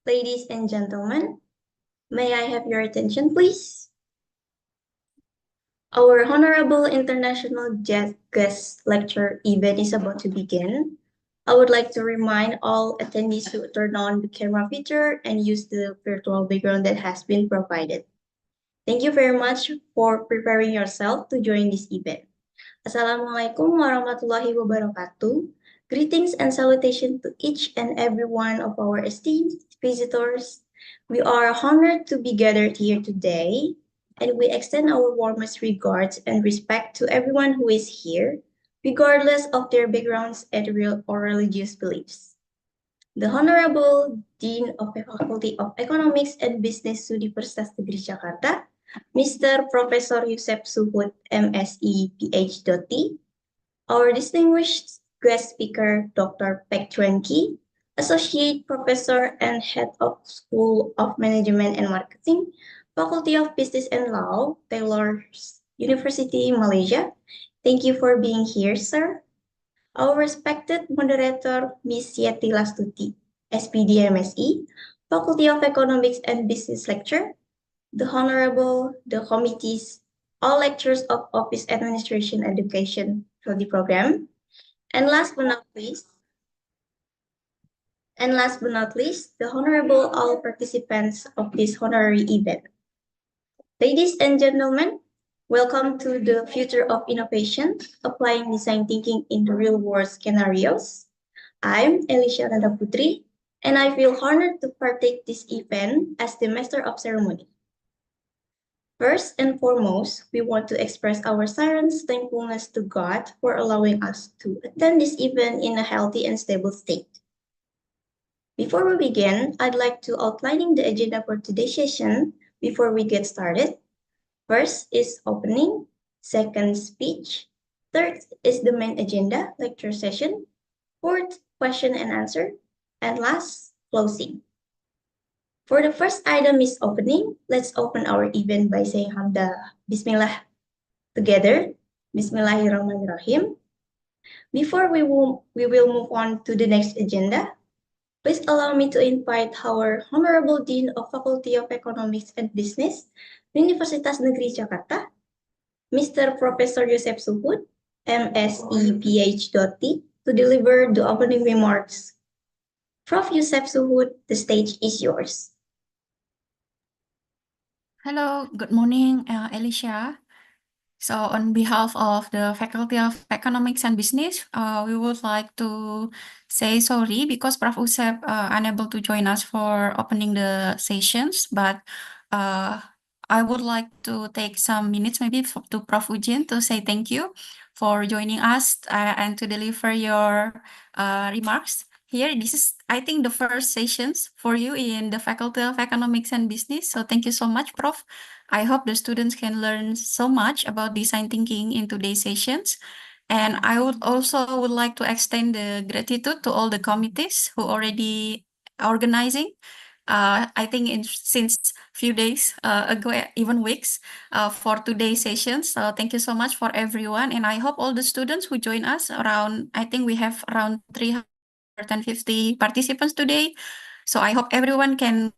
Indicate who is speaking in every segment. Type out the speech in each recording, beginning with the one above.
Speaker 1: Ladies and gentlemen, may I have your attention, please? Our Honorable International Guest Lecture event is about to begin. I would like to remind all attendees to turn on the camera feature and use the virtual background that has been provided. Thank you very much for preparing yourself to join this event. Assalamualaikum warahmatullahi wabarakatuh. Greetings and salutation to each and every one of our esteemed visitors. We are honored to be gathered here today, and we extend our warmest regards and respect to everyone who is here, regardless of their backgrounds and real or religious beliefs. The Honorable Dean of the Faculty of Economics and Business Universitas Negeri Jakarta, Mr. Professor Yusef Suhud, MSc, PhD, our distinguished guest speaker, Dr. Pek Chuan Ki, Associate Professor and Head of School of Management and Marketing, Faculty of Business and Law, Taylor University, Malaysia. Thank you for being here, sir. Our respected moderator, Ms. Yeti Lastuti, SPD MSE, Faculty of Economics and Business Lecture, the Honorable, the committees, all lectures of Office Administration Education for the program. And last but not least, the Honorable all participants of this honorary event. Ladies and gentlemen, welcome to the Future of Innovation, Applying Design Thinking in Real-World Scenarios. I'm Elisha Nanda Putri, and I feel honored to partake this event as the Master of Ceremony. First and foremost, we want to express our silent thankfulness to God for allowing us to attend this event in a healthy and stable state. Before we begin, I'd like to outline the agenda for today's session before we get started. First is opening, second speech, third is the main agenda, lecture session, fourth, question and answer, and last, closing. For the first item is opening. Let's open our event by saying Hamdah Bismillah together. Bismillahirrahmanirrahim. Before we will move on to the next agenda, please allow me to invite our Honorable Dean of Faculty of Economics and Business, Universitas Negeri Jakarta, Mr. Professor Yusef Suhud, MSc PhD, to deliver the opening remarks. Prof. Yusef Suhud, the stage is yours.
Speaker 2: Hello, good morning, Elisha. So on behalf of the Faculty of Economics and Business, we would like to say sorry because Prof. Yusef unable to join us for opening the sessions, but I would like to take some minutes maybe to Prof. Ujin to say thank you for joining us and to deliver your remarks. Here, this is, I think, the first sessions for you in the Faculty of Economics and Business. So thank you so much, Prof. I hope the students can learn so much about design thinking in today's sessions. And I would like to extend the gratitude to all the committees who already organizing. I think since few days ago, even weeks, for today's sessions. So thank you so much for everyone. And I hope all the students who join us around, I think we have around 350 participants today. So I hope everyone can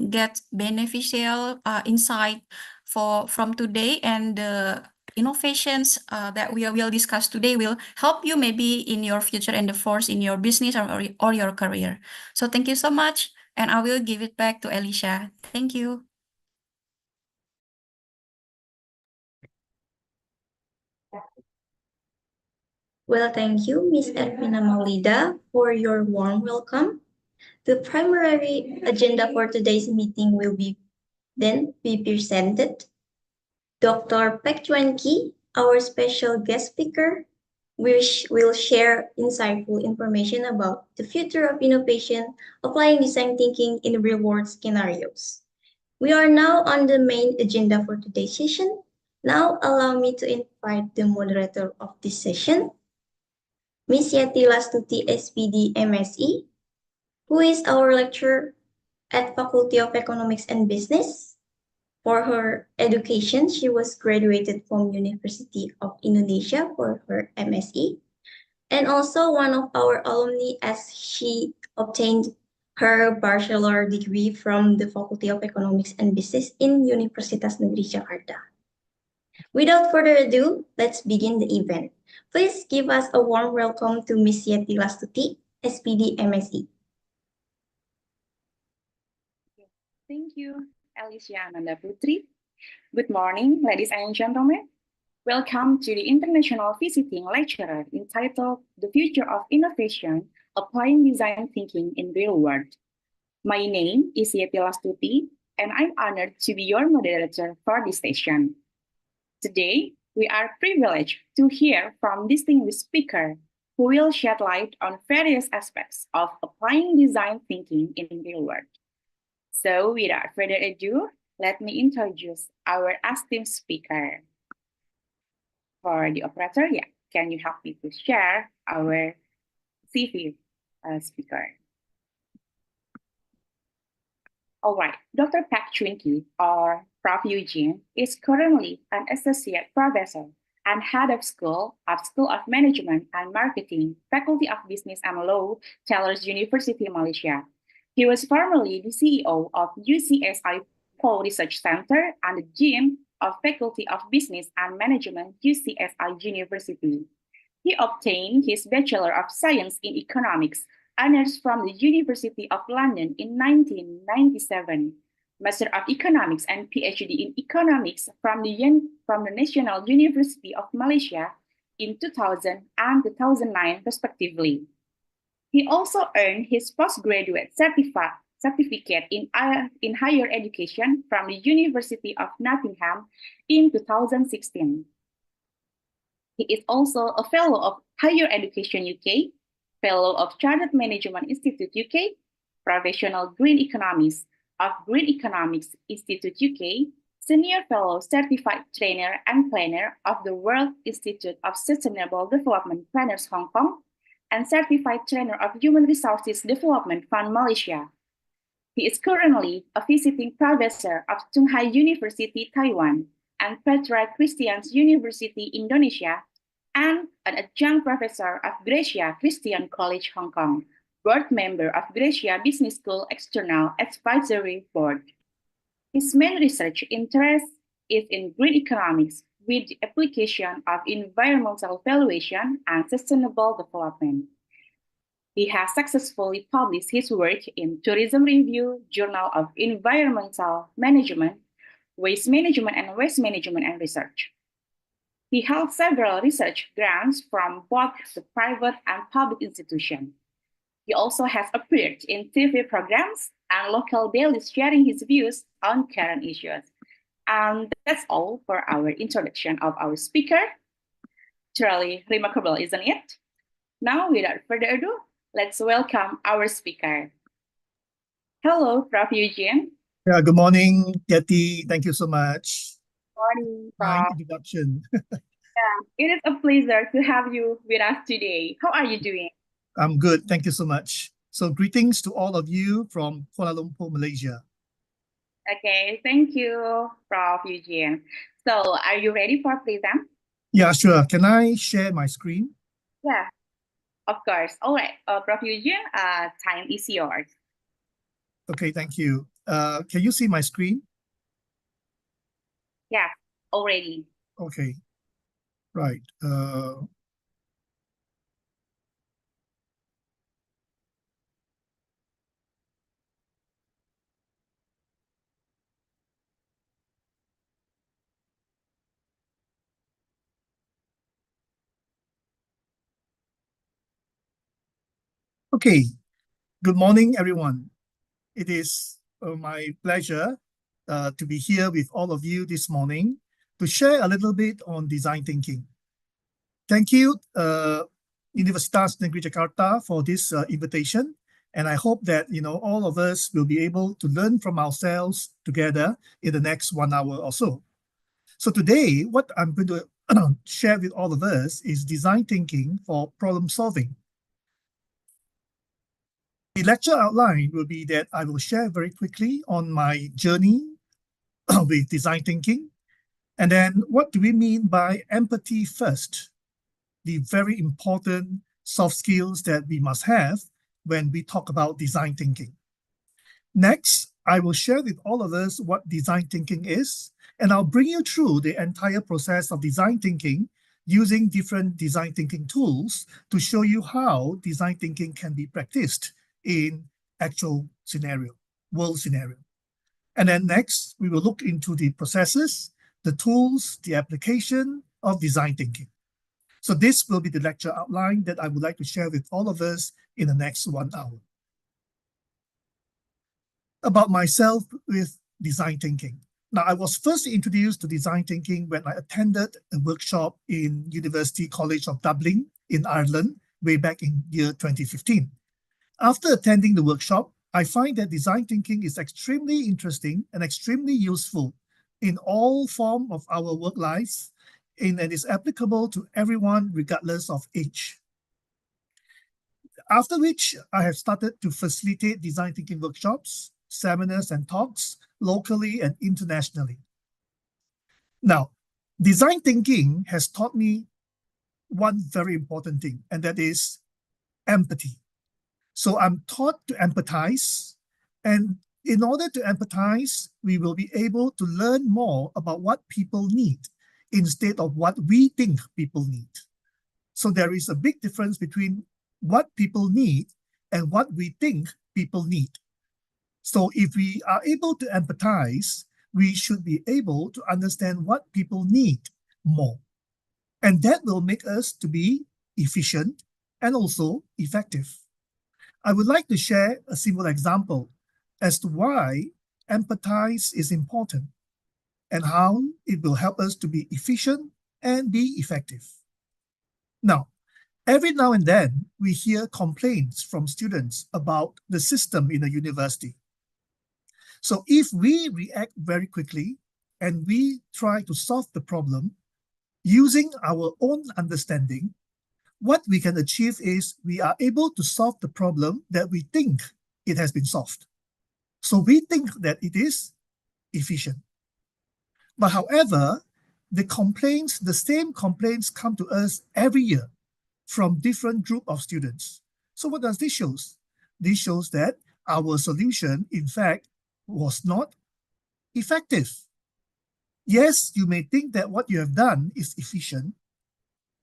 Speaker 2: get beneficial insight from today, and the innovations that we will discuss today will help you maybe in your future endeavors in your business or your career. So thank you so much, and I will give it back to Elisha. Thank you.
Speaker 1: Well, thank you, Ms. Edwina Maulida, for your warm welcome. The primary agenda for today's meeting will then be presented. Dr. Pek Chuan Ki, our special guest speaker, will share insightful information about the future of innovation, applying design thinking in real-world scenarios. We are now on the main agenda for today's session. Now allow me to invite the moderator of this session, Ms. Yeti Lastuti, SPD MSE, who is our lecturer at Faculty of Economics and Business. For her education, she was graduated from University of Indonesia for her MSE, and also one of our alumni as she obtained her bachelor degree from the Faculty of Economics and Business in Universitas Negeri Jakarta. Without further ado, let's begin the event. Please give us a warm welcome to Ms. Yeti Lastuti, SPD MSc.
Speaker 3: Thank you, Alicia Ananda Putri. Good morning, ladies and gentlemen. Welcome to the International Visiting Lecturer entitled The Future of Innovation, Applying Design Thinking in Real World. My name is Yeti Lastuti, and I'm honored to be your moderator for this session. Today, we are privileged to hear from distinguished speakers who will shed light on various aspects of applying design thinking in real world. So without further ado, let me introduce our esteemed speaker. For the operator, can you help me to share our CV speaker? All right, Dr. Pak Chun Ki, or Prof. Eugene, is currently an associate professor and head of School of Management and Marketing, Faculty of Business and Law, Taylor's University, Malaysia. He was formerly the CEO of UCSI Paul Research Center and the Dean of Faculty of Business and Management, UCSI University. He obtained his Bachelor of Science in Economics honors from the University of London in 1997, Master of Economics and PhD in Economics from the National University of Malaysia in 2000 and 2009, respectively. He also earned his postgraduate certificate in higher education from the University of Nottingham in 2016. He is also a Fellow of Higher Education UK, Fellow of Chartered Management Institute UK, Professional Green Economist of Green Economics Institute UK, Senior Fellow Certified Trainer and Planner of the World Institute of Sustainable Development Planners Hong Kong, and Certified Trainer of Human Resources Development Fund Malaysia. He is currently a visiting professor of Tung Hai University, Taiwan, and Petra Christian University, Indonesia, and an adjunct professor of Gracia Christian College, Hong Kong, board member of Gracia Business School External Advisory Board. His main research interest is in green economics with the application of environmental valuation and sustainable development. He has successfully published his work in Tourism Review, Journal of Environmental Management, Waste Management and Research. He held several research grants from both the private and public institutions. He also has appeared in TV programs and local dailies sharing his views on current issues. And that's all for our introduction of our speaker. Truly remarkable, isn't it? Now, without further ado, let's welcome our speaker. Hello, Prof. Eugene.
Speaker 4: Yeah, good morning, Yeti. Thank you so much.
Speaker 3: Morning,
Speaker 4: Kind
Speaker 3: Prof.
Speaker 4: introduction.
Speaker 3: It is a pleasure to have you with us today. How are you doing?
Speaker 4: I'm good. Thank you so much. So greetings to all of you from Kuala Lumpur, Malaysia.
Speaker 3: Okay, thank you, Prof. Eugene. So are you ready for present?
Speaker 4: Yeah, sure. Can I share my screen?
Speaker 3: Yeah, of course. All right, Prof. Eugene, time is yours.
Speaker 4: Okay, thank you. Can you see my screen?
Speaker 3: Yeah, already.
Speaker 4: Okay, right. Okay, good morning, everyone. It is my pleasure to be here with all of you this morning to share a little bit on design thinking. Thank you, Universitas Negeri Jakarta, for this invitation. And I hope that all of us will be able to learn from ourselves together in the next 1 hour or so. So today, what I'm going to share with all of us is design thinking for problem solving. The lecture outline will be that I will share very quickly on my journey with design thinking. And then what do we mean by empathy first? The very important soft skills that we must have when we talk about design thinking. Next, I will share with all of us what design thinking is, and I'll bring you through the entire process of design thinking using different design thinking tools to show you how design thinking can be practiced in actual scenario, world scenario. And then next, we will look into the processes, the tools, the application of design thinking. So this will be the lecture outline that I would like to share with all of us in the next 1 hour. About myself with design thinking. Now, I was first introduced to design thinking when I attended a workshop in University College of Dublin in Ireland way back in year 2015. After attending the workshop, I find that design thinking is extremely interesting and extremely useful in all forms of our work lives, and is applicable to everyone regardless of age. After which, I have started to facilitate design thinking workshops, seminars, and talks locally and internationally. Now, design thinking has taught me one very important thing, and that is empathy. So I'm taught to empathize, and in order to empathize, we will be able to learn more about what people need instead of what we think people need. So there is a big difference between what people need and what we think people need. So if we are able to empathize, we should be able to understand what people need more. And that will make us to be efficient and also effective. I would like to share a simple example as to why empathize is important and how it will help us to be efficient and be effective. Now, every now and then, we hear complaints from students about the system in a university. So if we react very quickly and we try to solve the problem using our own understanding, what we can achieve is we are able to solve the problem that we think it has been solved. So we think that it is efficient. But however, the same complaints come to us every year from different group of students. So what does this show? This shows that our solution, in fact, was not effective. Yes, you may think that what you have done is efficient,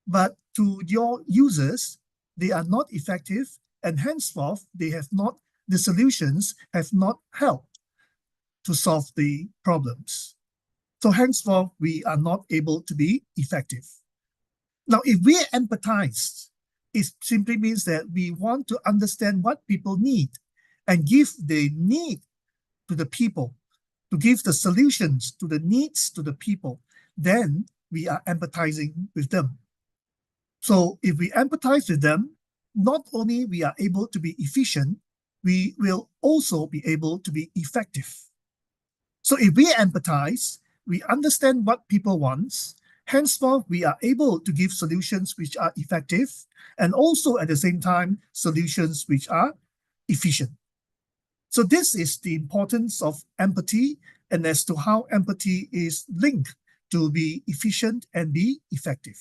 Speaker 4: but to your users, they are not effective, and henceforth, the solutions have not helped to solve the problems. So henceforth, we are not able to be effective. Now, if we empathize, it simply means that we want to understand what people need and give the need to the people, to give the solutions to the needs to the people, then we are empathizing with them. So if we empathize with them, not only we are able to be efficient, we will also be able to be effective. So if we empathize, we understand what people want, henceforth we are able to give solutions which are effective, and also at the same time, solutions which are efficient. So this is the importance of empathy, and as to how empathy is linked to be efficient and be effective.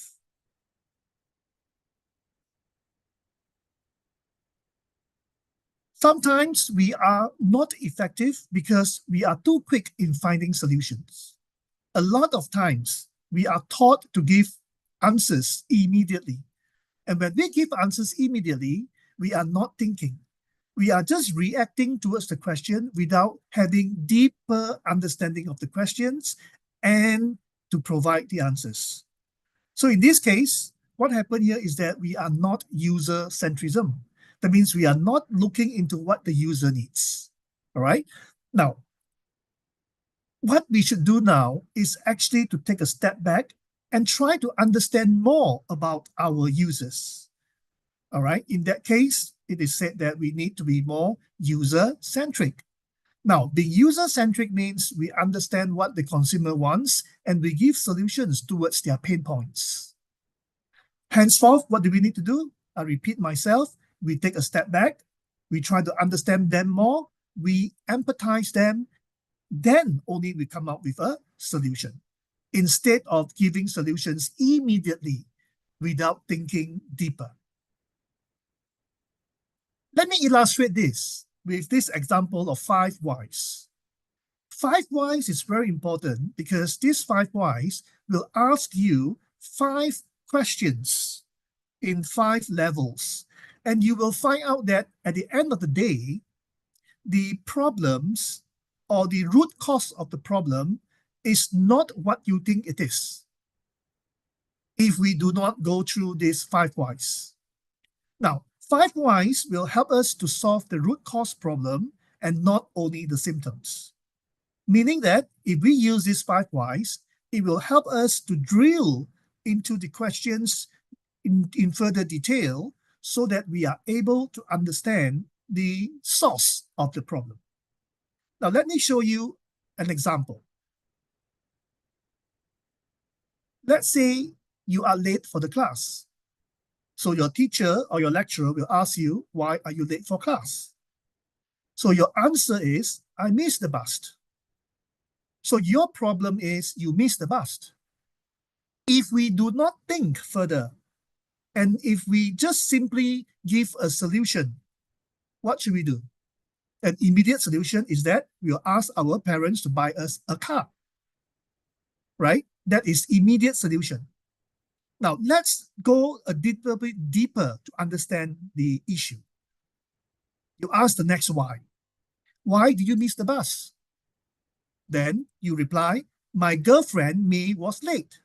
Speaker 4: Sometimes we are not effective because we are too quick in finding solutions. A lot of times we are taught to give answers immediately. And when we give answers immediately, we are not thinking. We are just reacting towards the question without having deeper understanding of the questions and to provide the answers. So in this case, what happened here is that we are not user-centrism. That means we are not looking into what the user needs. All right? Now, what we should do now is actually to take a step back and try to understand more about our users. All right? In that case, it is said that we need to be more user-centric. Now, being user-centric means we understand what the consumer wants and we give solutions towards their pain points. Henceforth, what do we need to do? I repeat myself. We take a step back, we try to understand them more, we empathize them, then only we come up with a solution, instead of giving solutions immediately without thinking deeper. Let me illustrate this with this example of 5 whys. 5 whys is very important because these 5 whys will ask you 5 questions in 5 levels. And you will find out that at the end of the day, the problems or the root cause of the problem is not what you think it is if we do not go through these 5 whys. Now, 5 whys will help us to solve the root cause problem and not only the symptoms. Meaning that if we use these 5 whys, it will help us to drill into the questions in further detail so that we are able to understand the source of the problem. Now, let me show you an example. Let's say you are late for the class. So your teacher or your lecturer will ask you, why are you late for class? So your answer is, I missed the bus. So your problem is you missed the bus. If we do not think further, and if we just simply give a solution, what should we do? An immediate solution is that we'll ask our parents to buy us a car, right? That is immediate solution. Now, let's go a little bit deeper to understand the issue. You ask the next why. Why did you miss the bus? Then you reply, my girlfriend, May, was late.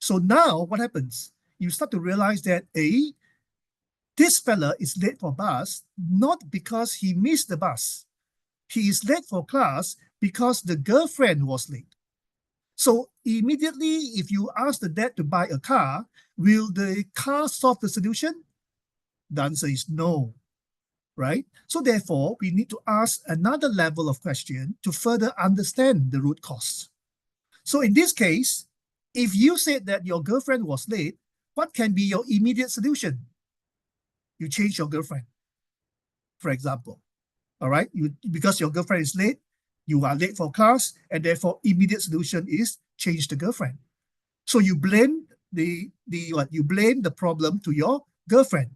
Speaker 4: So now what happens? You start to realize that this fella is late for bus, not because he missed the bus. He is late for class because the girlfriend was late. So immediately, if you ask the dad to buy a car, will the car solve the solution? The answer is no, right? So therefore, we need to ask another level of question to further understand the root cause. So in this case, if you said that your girlfriend was late, what can be your immediate solution? You change your girlfriend, for example. All right, because your girlfriend is late, you are late for class, and therefore immediate solution is change the girlfriend. So you blame you blame the problem to your girlfriend,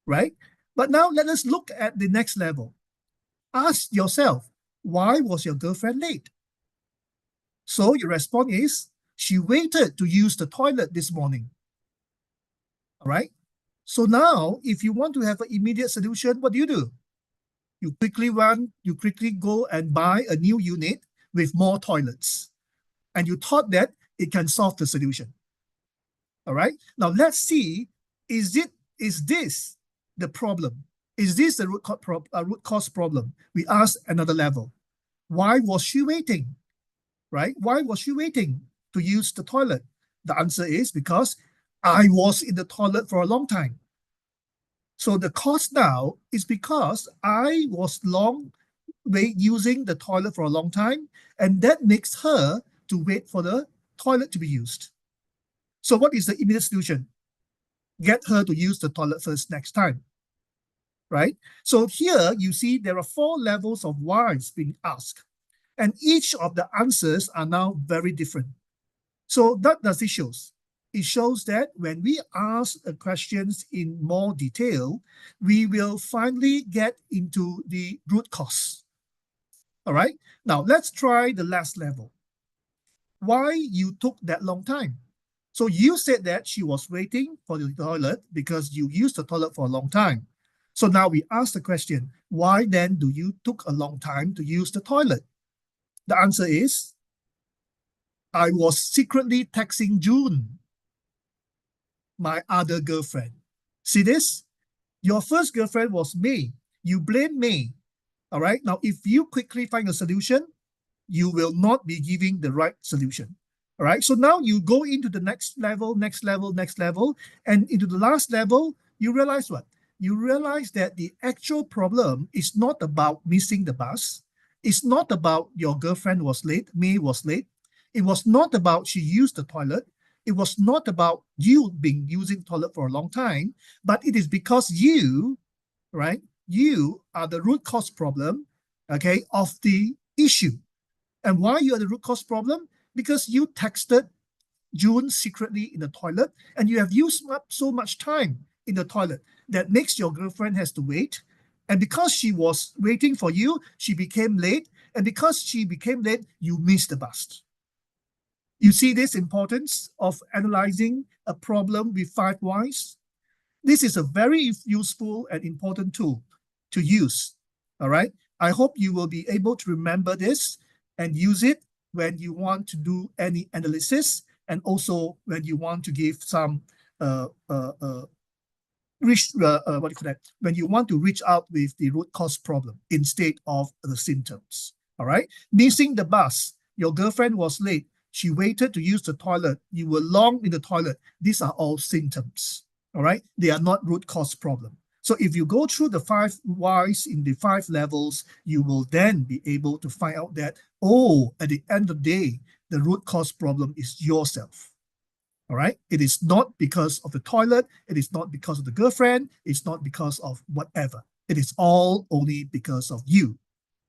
Speaker 4: right? But now let us look at the next level. Ask yourself, why was your girlfriend late? So your response is, she waited to use the toilet this morning. All right. So now, if you want to have an immediate solution, what do? You quickly go and buy a new unit with more toilets. And you thought that it can solve the solution. All right. Now let's see, is this the problem? Is this the root cause problem? We ask another level. Why was she waiting? Right? Why was she waiting to use the toilet? The answer is because I was in the toilet for a long time. So the cause now is because I was using the toilet for a long time, and that makes her to wait for the toilet to be used. So what is the immediate solution? Get her to use the toilet first next time, right? So here you see there are 4 levels of whys being asked, and each of the answers are now very different. So what does it show? It shows that when we ask questions in more detail, we will finally get into the root cause. All right. Now let's try the last level. Why you took that long time? So you said that she was waiting for the toilet because you used the toilet for a long time. So now we ask the question, why then do you took a long time to use the toilet? The answer is, I was secretly texting June, my other girlfriend. See this? Your first girlfriend was May. You blame May. All right. Now, if you quickly find a solution, you will not be giving the right solution. All right. So now you go into the next level, and into the last level, you realize what? You realize that the actual problem is not about missing the bus. It's not about your girlfriend was late, May was late. It was not about she used the toilet. It was not about you being using toilet for a long time, but it is because you, right? You are the root cause problem, okay, of the issue. And why you are the root cause problem? Because you texted June secretly in the toilet, and you have used up so much time in the toilet that makes your girlfriend has to wait. And because she was waiting for you, she became late. And because she became late, you missed the bus. You see this importance of analyzing a problem with 5 whys? This is a very useful and important tool to use. All right. I hope you will be able to remember this and use it when you want to do any analysis, and also when you want to give some when you want to reach out with the root cause problem instead of the symptoms. All right. Missing the bus. Your girlfriend was late. She waited to use the toilet. You were long in the toilet. These are all symptoms. All right. They are not root cause problem. So if you go through the 5 whys in the 5 levels, you will then be able to find out that, oh, at the end of the day, the root cause problem is yourself. All right. It is not because of the toilet. It is not because of the girlfriend. It's not because of whatever. It is all only because of you.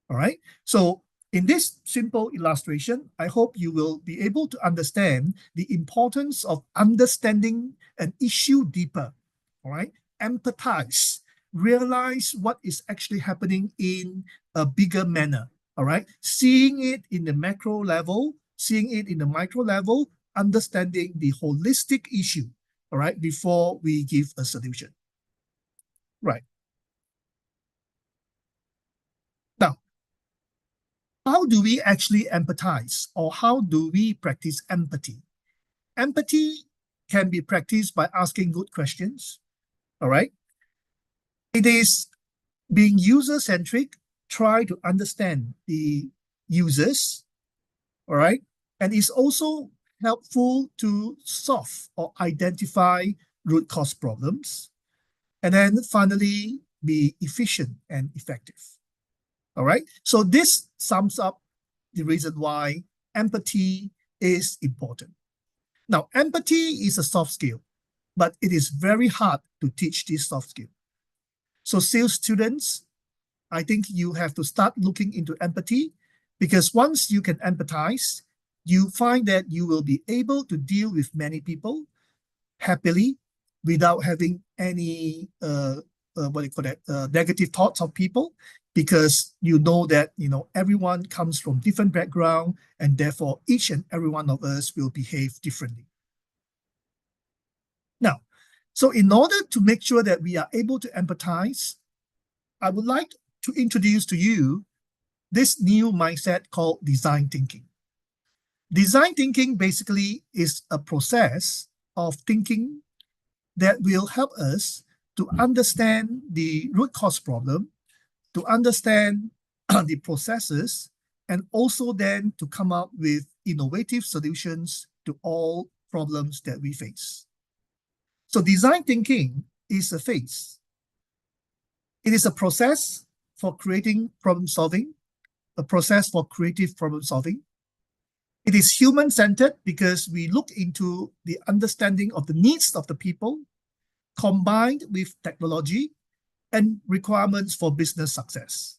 Speaker 4: All right. So in this simple illustration, I hope you will be able to understand the importance of understanding an issue deeper. All right. Empathize. Realize what is actually happening in a bigger manner. All right. Seeing it in the macro level, seeing it in the micro level, understanding the holistic issue, all right, before we give a solution. Right. Now, how do we actually empathize, or how do we practice empathy? Empathy can be practiced by asking good questions, all right? It is being user-centric, try to understand the users, all right? And it's also helpful to solve or identify root cause problems, and then finally be efficient and effective. All right. So this sums up the reason why empathy is important. Now, empathy is a soft skill, but it is very hard to teach this soft skill. So sales students, I think you have to start looking into empathy, because once you can empathize, you find that you will be able to deal with many people happily without having any negative thoughts of people, because you know that everyone comes from different background, and therefore each and every one of us will behave differently. Now, so in order to make sure that we are able to empathize, I would like to introduce to you this new mindset called design thinking. Design thinking basically is a process of thinking that will help us to understand the root cause problem, to understand the processes, and also then to come up with innovative solutions to all problems that we face. So design thinking is a phase. It is a process for creating problem solving, a process for creative problem solving. It is human-centered because we look into the understanding of the needs of the people, combined with technology and requirements for business success.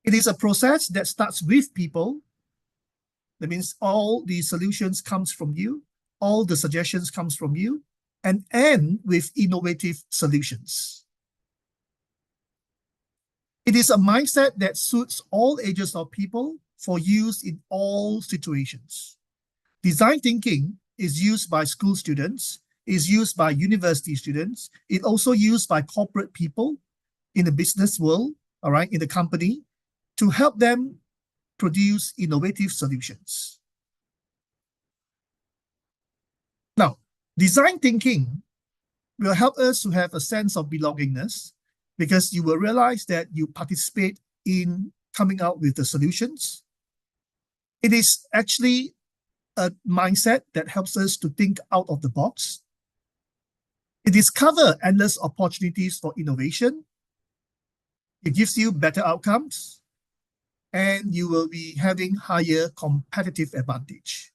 Speaker 4: It is a process that starts with people. That means all the solutions comes from you, all the suggestions comes from you, and end with innovative solutions. It is a mindset that suits all ages of people for use in all situations. Design thinking is used by school students, is used by university students. It's also used by corporate people in the business world, all right, in the company, to help them produce innovative solutions. Now, design thinking will help us to have a sense of belongingness, because you will realize that you participate in coming out with the solutions. It is actually a mindset that helps us to think out of the box. It discovers endless opportunities for innovation. It gives you better outcomes, and you will be having higher competitive advantage.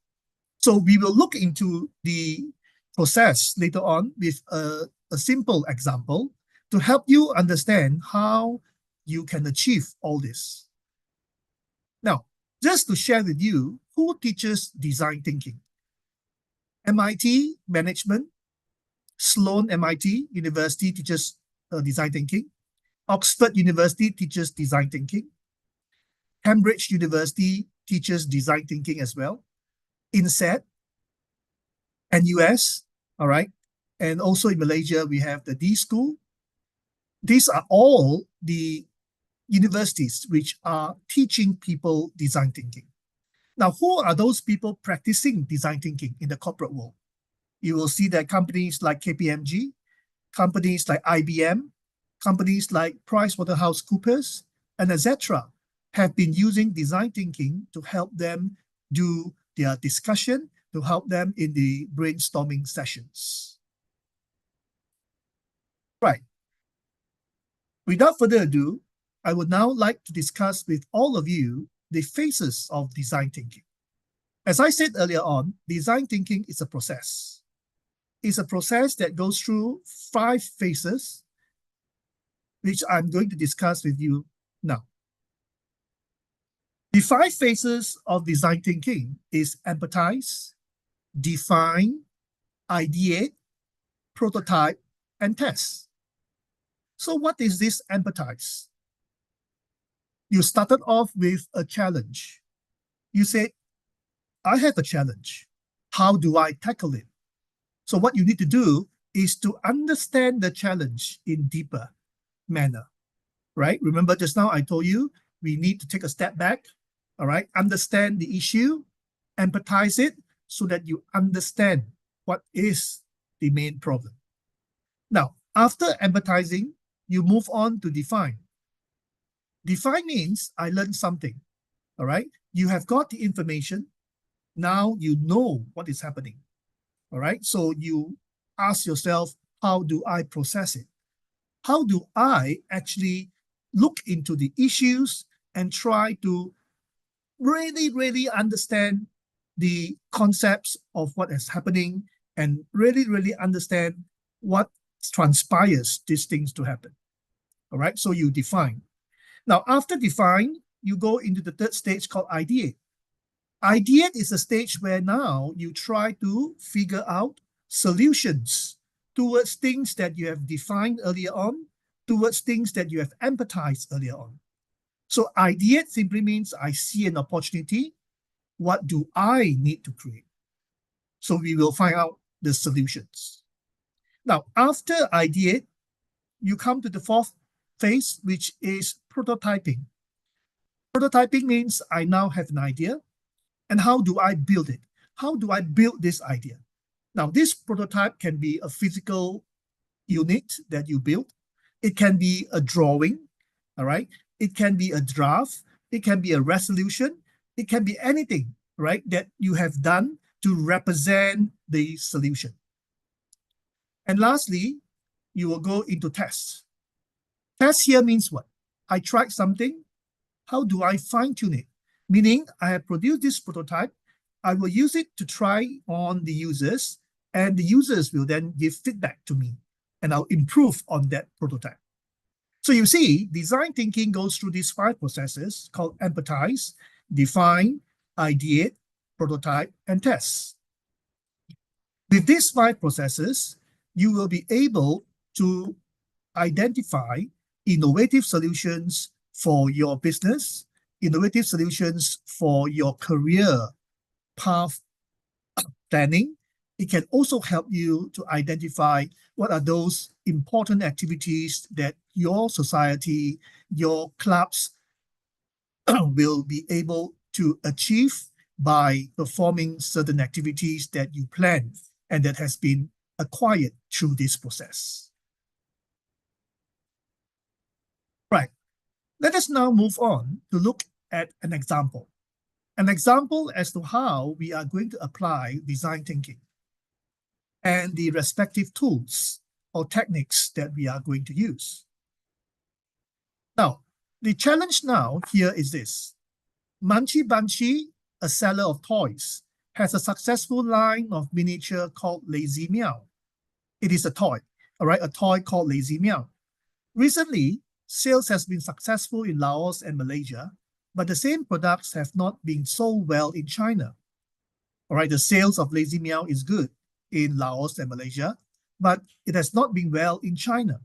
Speaker 4: So we will look into the process later on with a simple example to help you understand how you can achieve all this. Now, just to share with you, who teaches design thinking? MIT Management, Sloan MIT University teaches design thinking. Oxford University teaches design thinking. Cambridge University teaches design thinking as well. INSEAD and US, all right? And also in Malaysia, we have the D School. These are all the universities which are teaching people design thinking. Now, who are those people practicing design thinking in the corporate world? You will see that companies like KPMG, companies like IBM, companies like PricewaterhouseCoopers, and etc. have been using design thinking to help them do their discussion, to help them in the brainstorming sessions. Right. Without further ado, I would now like to discuss with all of you the phases of design thinking. As I said earlier on, design thinking is a process. It's a process that goes through 5 phases, which I'm going to discuss with you now. The 5 phases of design thinking is empathize, define, ideate, prototype, and test. So what is this empathize? You started off with a challenge. You said, I have a challenge. How do I tackle it? So what you need to do is to understand the challenge in deeper manner, right? Remember just now I told you we need to take a step back, all right? Understand the issue, empathize it so that you understand what is the main problem. Now, after empathizing, you move on to define. Define means I learned something, all right? You have got the information. Now you know what is happening, all right? So you ask yourself, how do I process it? How do I actually look into the issues and try to really understand the concepts of what is happening and really understand what transpires these things to happen, all right? So you define. Now, after define, you go into the third stage called ideate. Ideate is a stage where now you try to figure out solutions towards things that you have defined earlier on, towards things that you have empathized earlier on. So ideate simply means I see an opportunity. What do I need to create? So we will find out the solutions. Now, after ideate, you come to the 4th phase, which is prototyping. Prototyping means I now have an idea, and how do I build it? How do I build this idea? Now, this prototype can be a physical unit that you build. It can be a drawing, all right? It can be a draft. It can be a resolution. It can be anything, right, that you have done to represent the solution. And lastly, you will go into tests. Test here means what? I tried something. How do I fine-tune it? Meaning I have produced this prototype. I will use it to try on the users, and the users will then give feedback to me, and I'll improve on that prototype. So you see, design thinking goes through these 5 processes called empathize, define, ideate, prototype, and test. With these 5 processes, you will be able to identify innovative solutions for your business, innovative solutions for your career path planning. It can also help you to identify what are those important activities that your society, your clubs will be able to achieve by performing certain activities that you plan and that has been acquired through this process. Right. Let us now move on to look at an example as to how we are going to apply design thinking and the respective tools or techniques that we are going to use. Now, the challenge now here is this. Munchie Bunchy, a seller of toys, has a successful line of miniature called Lazy Meow. It is a toy, all right, a toy called Lazy Meow. Recently, sales has been successful in Laos and Malaysia, but the same products have not been sold well in China. All right, the sales of Lazy Meow is good in Laos and Malaysia, but it has not been well in China.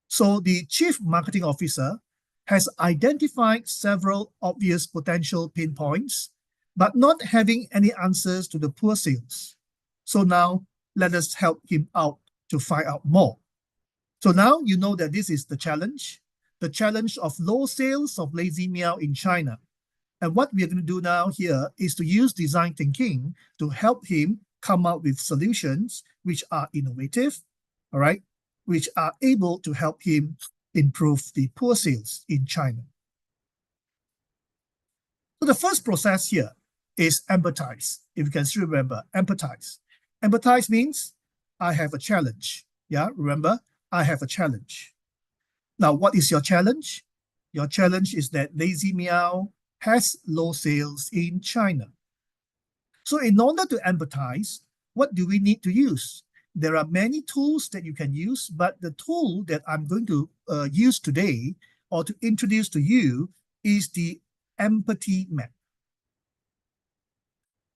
Speaker 4: So the Chief Marketing Officer has identified several obvious potential pain points, but not having any answers to the poor sales. So now let us help him out to find out more. So now you know that this is the challenge of low sales of Lazy Meow in China. And what we're going to do now here is to use design thinking to help him come up with solutions which are innovative, all right, which are able to help him improve the poor sales in China. So the first process here is empathize. If you can still remember, empathize. Empathize means I have a challenge. Yeah, remember, I have a challenge. Now, what is your challenge? Your challenge is that Lazy Meow has low sales in China. So in order to empathize, what do we need to use? There are many tools that you can use, but the tool that I'm going to use today or to introduce to you is the empathy map.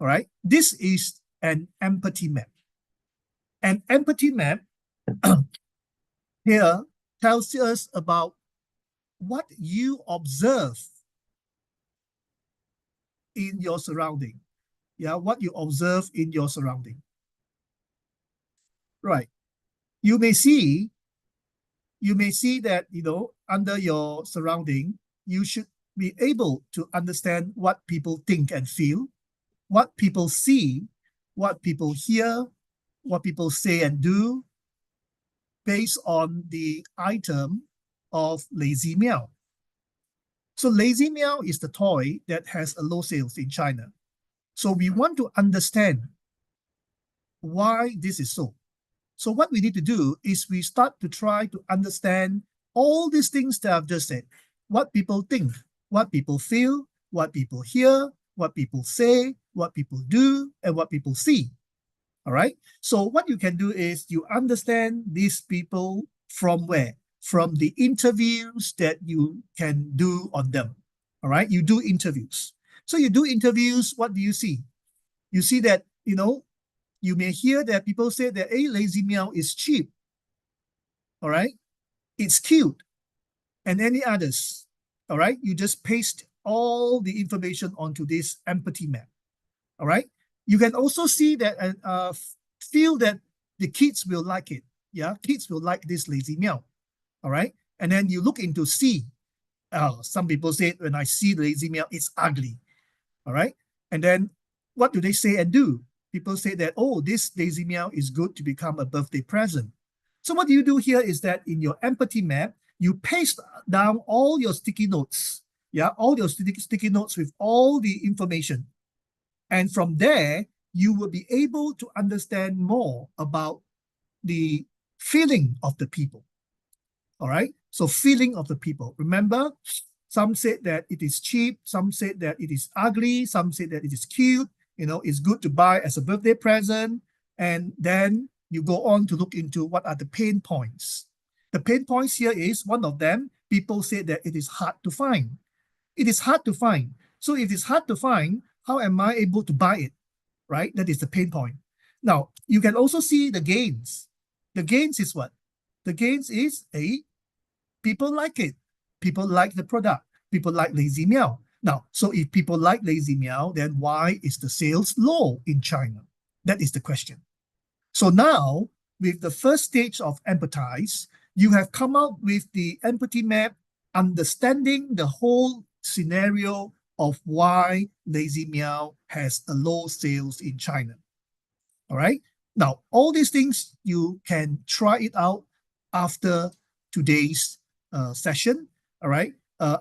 Speaker 4: All right, this is an empathy map. An empathy map here tells us about what you observe in your surrounding. Yeah, what you observe in your surrounding. Right. You may see that, under your surrounding, you should be able to understand what people think and feel, what people see, what people hear, what people say and do, based on the item of Lazy Meow. So Lazy Meow is the toy that has a low sales in China. So we want to understand why this is so. So what we need to do is we start to try to understand all these things that I've just said, what people think, what people feel, what people hear, what people say, what people do, and what people see. All right. So what you can do is you understand these people from where? From the interviews that you can do on them. All right. You do interviews. So you do interviews. What do you see? You see that, you may hear that people say that Lazy Meow is cheap. All right. It's cute. And any others. All right. You just paste all the information onto this empathy map. All right. You can also see that and feel that the kids will like it. Yeah, kids will like this Lazy Meow. All right. And then you look into see. Some people say when I see Lazy Meow, it's ugly. All right. And then what do they say and do? People say that, oh, this Lazy Meow is good to become a birthday present. So what you do here is that in your empathy map, you paste down all your sticky notes. Yeah, all your sticky notes with all the information. And from there, you will be able to understand more about the feeling of the people. All right. So feeling of the people. Remember, some said that it is cheap. Some said that it is ugly. Some said that it is cute. It's good to buy as a birthday present. And then you go on to look into what are the pain points. The pain points here is one of them. People say that it is hard to find. It is hard to find. So if it's hard to find, how am I able to buy it? Right? That is the pain point. Now, you can also see the gains. The gains is what? The gains is people like it. People like the product. People like Lazy Meow. Now, so if people like Lazy Meow, then why is the sales low in China? That is the question. So now, with the first stage of empathize, you have come out with the empathy map, understanding the whole scenario of why Lazy Meow has a low sales in China. All right. Now, all these things, you can try it out after today's session. All right.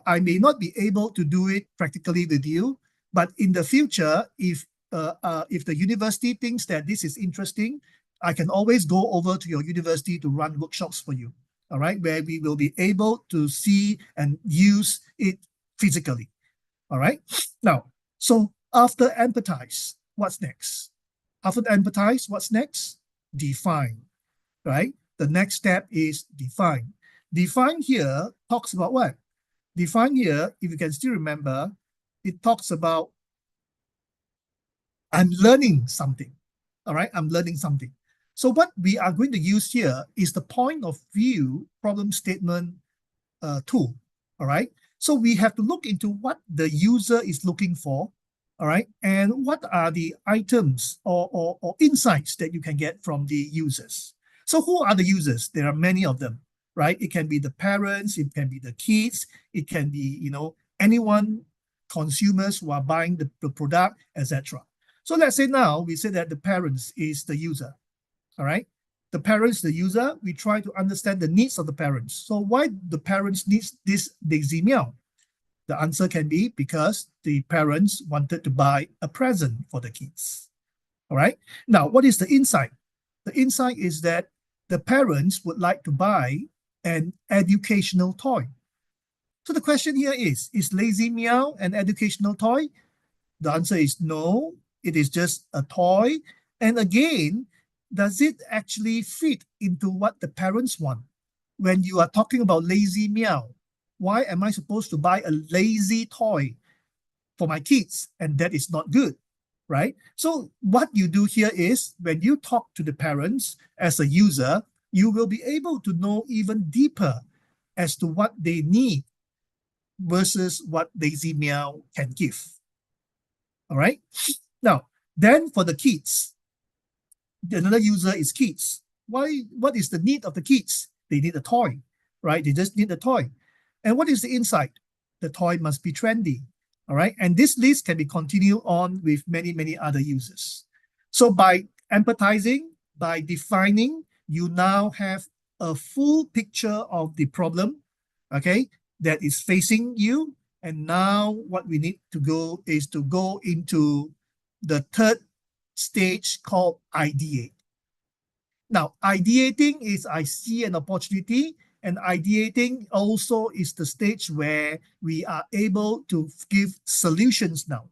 Speaker 4: I may not be able to do it practically with you, but in the future, if the university thinks that this is interesting, I can always go over to your university to run workshops for you. All right. Where we will be able to see and use it physically. All right. Now, so after empathize, what's next? After empathize, what's next? Define. Right. The next step is define. Define here talks about what? Define here, if you can still remember, it talks about I'm learning something. All right. I'm learning something. So what we are going to use here is the point of view problem statement tool, all right? So we have to look into what the user is looking for, all right? And what are the items or insights that you can get from the users. So who are the users? There are many of them, right? It can be the parents, it can be the kids, it can be, you know, anyone, consumers who are buying the product, etc. So let's say now we say that the parents is the user, all right? The parents, the user, we try to understand the needs of the parents. So why the parents needs this Lazy Meow? The answer can be because the parents wanted to buy a present for the kids. All right. Now, what is the insight? The insight is that the parents would like to buy an educational toy. So the question here is Lazy Meow an educational toy? The answer is no, it is just a toy. And again, does it actually fit into what the parents want? When you are talking about Lazy Meow, why am I supposed to buy a lazy toy for my kids? And that is not good, right? So what you do here is when you talk to the parents as a user, you will be able to know even deeper as to what they need versus what Lazy Meow can give. All right. Now, then for the kids, another user is kids. Why? What is the need of the kids? They need a toy, right? They just need a toy. And what is the insight? The toy must be trendy, all right? And this list can be continued on with many, many other users. So by empathizing, by defining, you now have a full picture of the problem, okay, that is facing you. And now what we need to go is to go into the third stage called ideate. Now, ideating is I see an opportunity, and ideating also is the stage where we are able to give solutions now.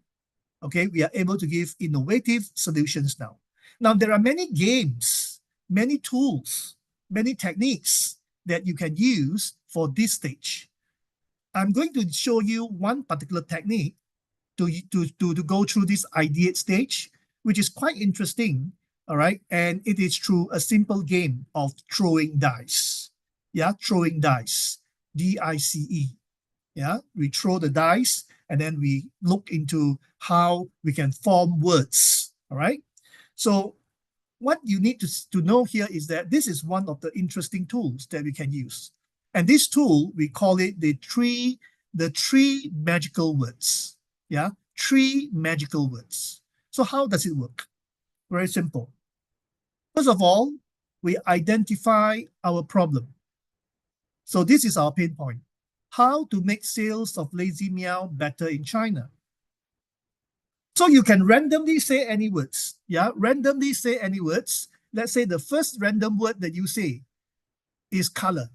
Speaker 4: Okay, we are able to give innovative solutions now. Now, there are many games, many tools, many techniques that you can use for this stage. I'm going to show you one particular technique to go through this ideate stage, which is quite interesting, all right? And it is through a simple game of throwing dice. Yeah, throwing dice, D-I-C-E. Yeah, we throw the dice and then we look into how we can form words, all right? So what you need to know here is that this is one of the interesting tools that we can use. And this tool, we call it the three magical words. Yeah, 3 magical words. So how does it work? Very simple. First of all, we identify our problem. So this is our pain point. How to make sales of Lazy Meow better in China. So you can randomly say any words. Yeah, randomly say any words. Let's say the first random word that you say is color.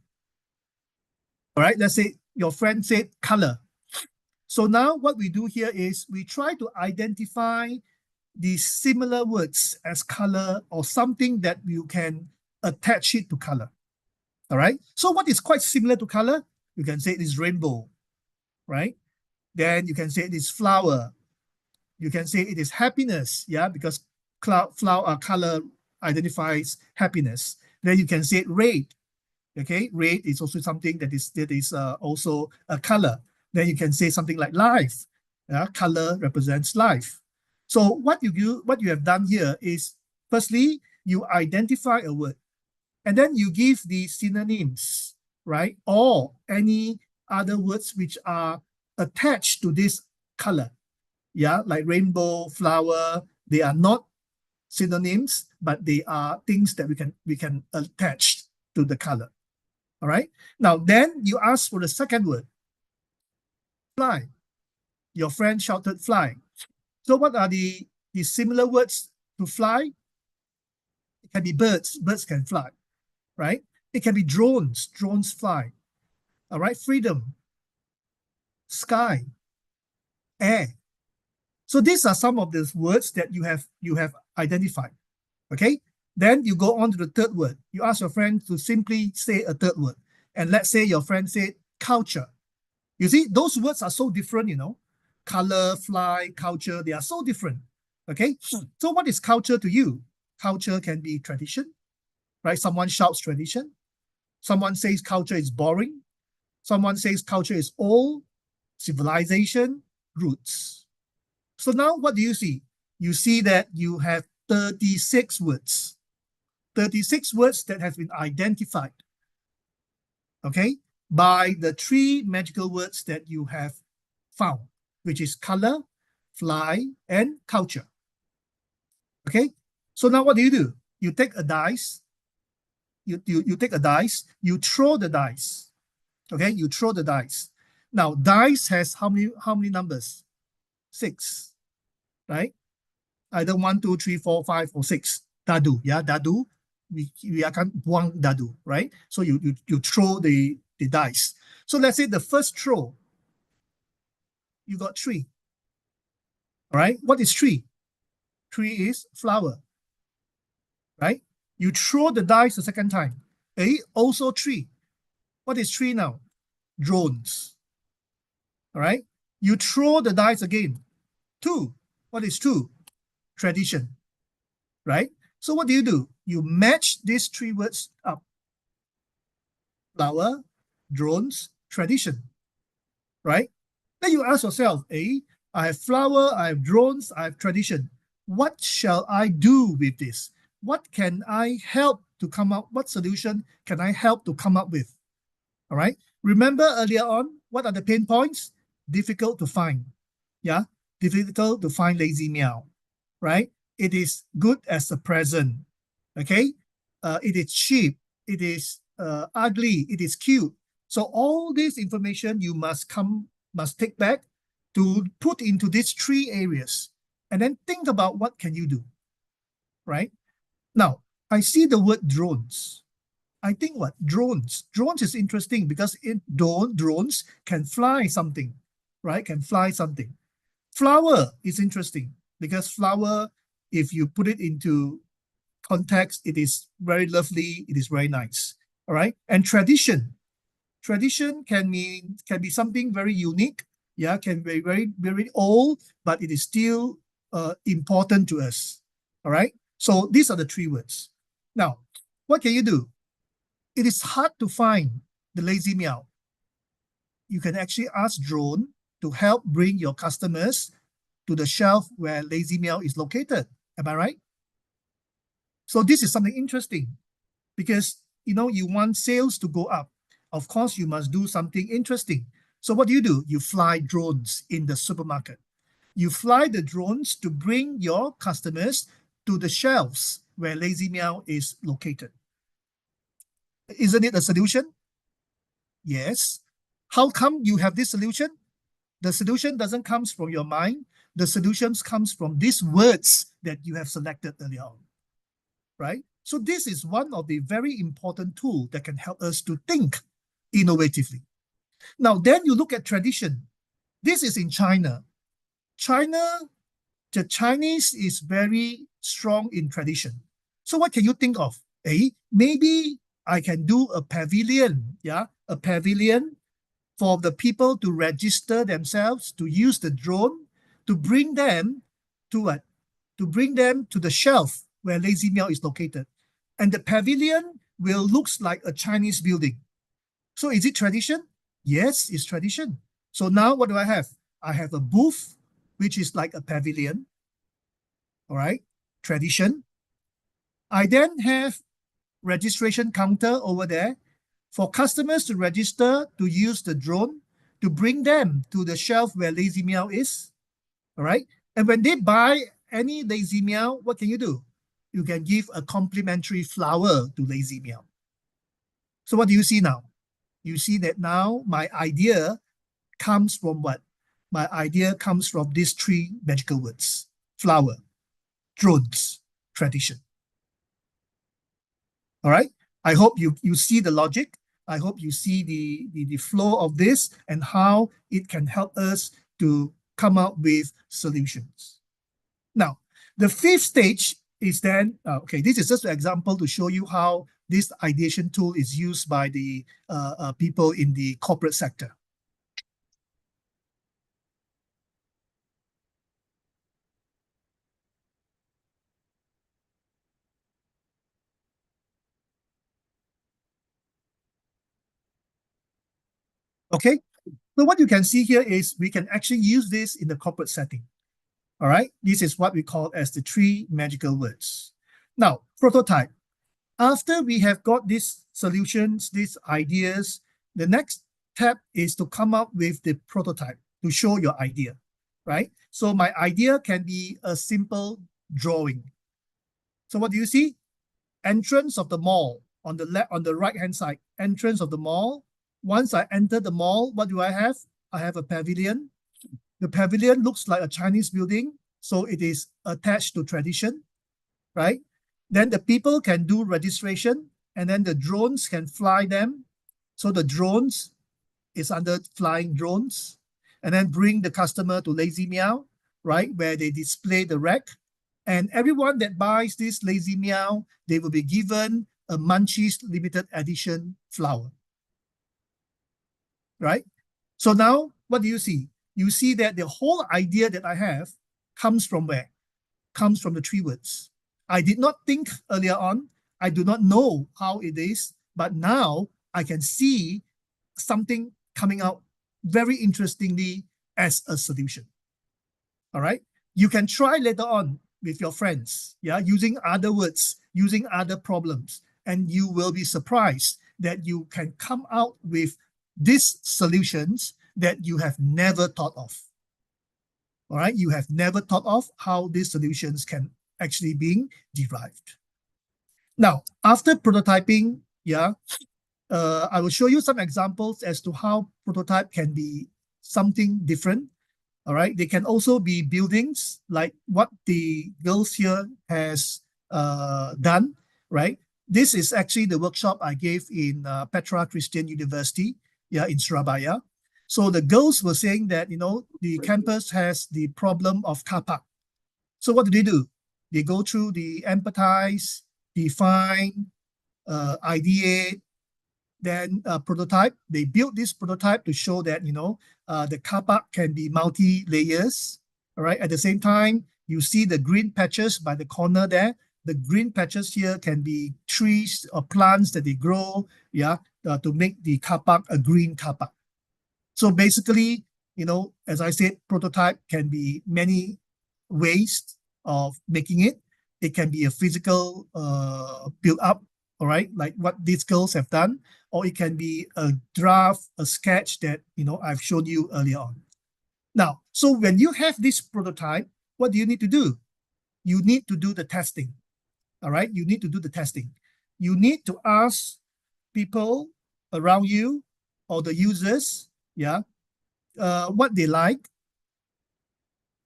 Speaker 4: All right, let's say your friend said color. So now what we do here is we try to identify the similar words as color or something that you can attach it to color. All right. So what is quite similar to color? You can say it is rainbow, right? Then you can say it is flower. You can say it is happiness, yeah, because color identifies happiness. Then you can say red. Okay, red is also something that is also a color. Then you can say something like life. Yeah, color represents life. So what you have done here is, firstly, you identify a word, and then you give the synonyms, right? Or any other words which are attached to this color. Yeah, like rainbow, flower, they are not synonyms, but they are things that we can attach to the color. All right. Now, then you ask for the second word. Fly. Your friend shouted fly. So what are the similar words to fly? It can be birds. Birds can fly, right? It can be drones. Drones fly. All right. Freedom. Sky. Air. So these are some of the words that you have identified. Okay. Then you go on to the third word. You ask your friend to simply say a third word. And let's say your friend said culture. You see, those words are so different, you know. Color, fly, culture, they are so different. Okay. So what is culture to you? culture can be tradition, right? Someone shouts tradition. Someone says culture is boring. Someone says culture is old, civilization, roots. So now what do you see? You see that you have 36 words. 36 words that have been identified, okay, by the 3 magical words that you have found, which is color, fly, and culture. Okay, so now what do? You take a dice, you take a dice, you throw the dice. Okay, you throw the dice. Now, dice has how many numbers? 6, right? Either 1, 2, 3, 4, 5, or 6. Dadu, yeah, dadu. We akan buang dadu, right? So you throw the dice. So let's say the first throw, you got 3. All right, what is 3? 3 is flower, right? You throw the dice the second time. Also 3. What is 3 now? Drones. All right, you throw the dice again. 2. What is 2? Tradition, right? So what do? You match these 3 words up. Flower, drones, tradition, right? Then you ask yourself, I have flower, I have drones, I have tradition. What shall I do with this? What can I help to come up? What solution can I help to come up with? All right. Remember earlier on, what are the pain points? Difficult to find. Yeah. Difficult to find lazy meow, right? It is good as a present. Okay. It is cheap. It is ugly. It is cute. So all this information you must take back to put into these 3 areas, and then think about what can you do, right? Now, I see the word drones. I think what? Drones. Drones is interesting because drones can fly something, right? Can fly something. Flower is interesting because flower, if you put it into context, it is very lovely, it is very nice. All right. And tradition. Tradition can be something very unique. Yeah, can be very, very old, but it is still important to us. All right. So these are the 3 words. Now, what can you do? It is hard to find the lazy meow. You can actually ask drone to help bring your customers to the shelf where lazy meow is located. Am I right? So this is something interesting because you want sales to go up. Of course, you must do something interesting. So what do? You fly drones in the supermarket. You fly the drones to bring your customers to the shelves where lazy meow is located. Isn't it a solution? Yes. How come you have this solution? The solution doesn't come from your mind. The solutions comes from these words that you have selected earlier on, right? So this is one of the very important tools that can help us to think innovatively. Now, then you look at tradition. This is in China. The Chinese is very strong in tradition. So what can you think of? Maybe I can do a pavilion, a pavilion for the people to register themselves, to use the drone, to bring them to what? To bring them to the shelf where lazy meow is located. And the pavilion will looks like a Chinese building. So is it tradition? Yes, it's tradition. So now what do I have? I have a booth, which is like a pavilion. All right, tradition. I then have registration counter over there for customers to register to use the drone to bring them to the shelf where lazy meow is. All right. And when they buy any lazy meow, what can you do? You can give a complimentary flower to lazy meow. So what do you see now? You see that now my idea comes from what? My idea comes from these 3 magical words: flower, drones, tradition. All right. I hope you see the logic. I hope you see the flow of this and how it can help us to come up with solutions. Now, the 5th stage is then, this is just an example to show you how this ideation tool is used by the people in the corporate sector. Okay, so what you can see here is we can actually use this in the corporate setting. All right, this is what we call as the 3 magical words. Now, prototype. After we have got these solutions, these ideas, the next step is to come up with the prototype to show your idea, right? So my idea can be a simple drawing. So what do you see? Entrance of the mall on the right-hand side, entrance of the mall. Once I enter the mall, what do I have? I have a pavilion. The pavilion looks like a Chinese building, so it is attached to tradition, right? Then the people can do registration, and then the drones can fly them. So the drones is under flying drones, and then bring the customer to Lazy Meow, right, where they display the rack. And everyone that buys this Lazy Meow, they will be given a Munchies limited edition flower, right? So now what do you see? You see that the whole idea that I have comes from where? Comes from the 3 words. I did not think earlier on. I do not know how it is, but now I can see something coming out very interestingly as a solution. All right. You can try later on with your friends, yeah, using other words, using other problems, and you will be surprised that you can come out with these solutions that you have never thought of. All right, you have never thought of how these solutions can actually be derived. Now, after prototyping, yeah, I will show you some examples as to how prototype can be something different. All right, they can also be buildings like what the girls here has done, right? This is actually the workshop I gave in Petra Christian University, yeah, in Surabaya. So the girls were saying that, you know, the campus has the problem of car park. So what do? They go through the empathize, define, ideate, then prototype. They built this prototype to show that, you know, the car park can be multi-layers. All right. At the same time, you see the green patches by the corner there. The green patches here can be trees or plants that they grow, yeah, to make the car park a green car park. So basically, you know, as I said, prototype can be many ways of making it. It can be a physical build up, all right, like what these girls have done, or it can be a draft, a sketch that, you know, I've shown you earlier on. Now, so when you have this prototype, what do you need to do? You need to do the testing, all right? You need to do the testing. You need to ask people around you or the users, yeah, what they like,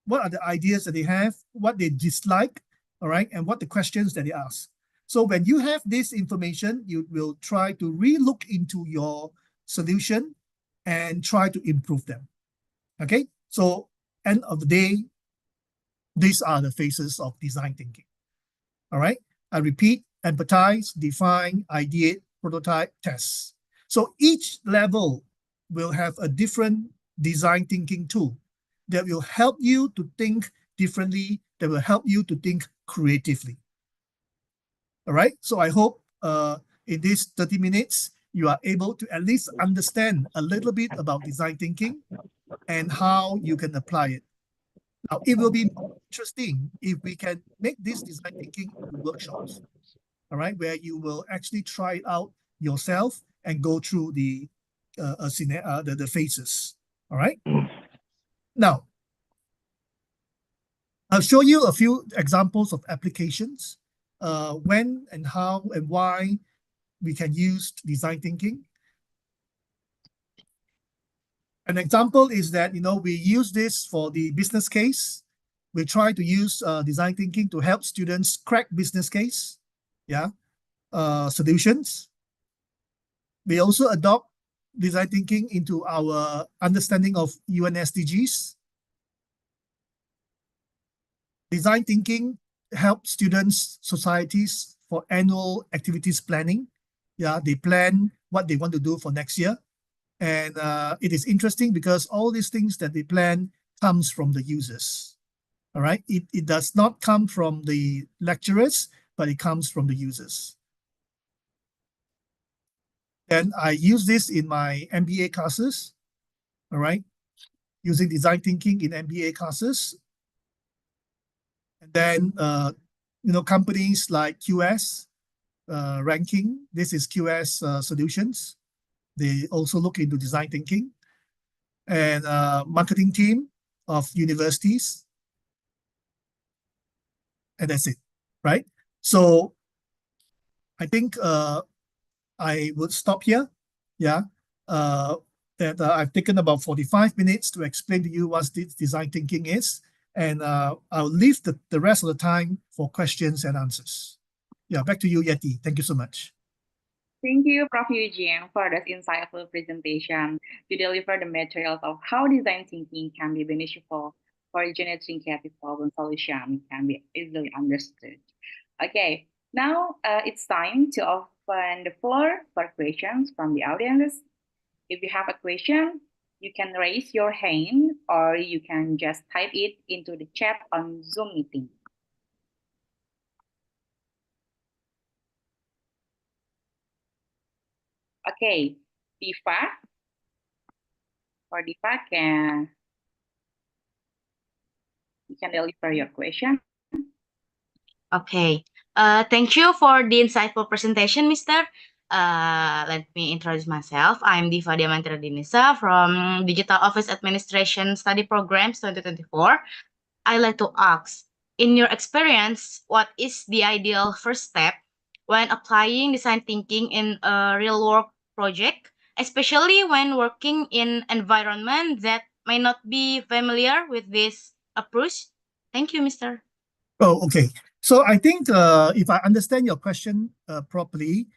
Speaker 4: what are the ideas that they have, what they dislike, all right, and what the questions that they ask. So when you have this information, you will try to re-look into your solution and try to improve them. Okay, so end of the day, these are the phases of design thinking. All right, I repeat, empathize, define, ideate, prototype, test. So each level will have a different design thinking tool that will help you to think differently, that will help you to think creatively. All right, so I hope in these 30 minutes, you are able to at least understand a little bit about design thinking and how you can apply it. Now, it will be more interesting if we can make this design thinking workshops, all right, where you will actually try it out yourself and go through the phases, all right? Now, I'll show you a few examples of applications, when and how and why we can use design thinking. An example is that, you know, we use this for the business case. We try to use design thinking to help students crack business case, yeah, solutions. We also adopt design thinking into our understanding of UN SDGs. Design thinking helps students, societies for annual activities planning. Yeah, they plan what they want to do for next year. And it is interesting because all these things that they plan comes from the users. All right, it does not come from the lecturers, but it comes from the users. And I use this in my MBA classes. all right, using design thinking in MBA classes. And then, companies like QS ranking, this is QS Solutions. They also look into design thinking. And marketing team of universities. And that's it, right? So I think I would stop here. Yeah. I've taken about 45 minutes to explain to you what design thinking is. And I'll leave the rest of the time for questions and answers. Yeah, back to you, Yeti. Thank you so much.
Speaker 3: Thank you, Prof. Eugene, for this insightful presentation to deliver the materials of how design thinking can be beneficial for generating creative problem solution can be easily understood. Okay, now it's time to open the floor for questions from the audience. If you have a question, you can raise your hand or you can just type it into the chat on Zoom meeting. Okay, Diva. For Diva, you can deliver your question.
Speaker 5: Okay. Thank you for the insightful presentation, Mr. Let me introduce myself. I'm Diva Diamantira Dinisa from Digital Office Administration Study Programs 2024. I'd like to ask, in your experience, what is the ideal first step when applying design thinking in a real work project, especially when working in environment that may not be familiar with this approach? Thank you, Mr.
Speaker 4: Oh, okay. So I think if I understand your question properly,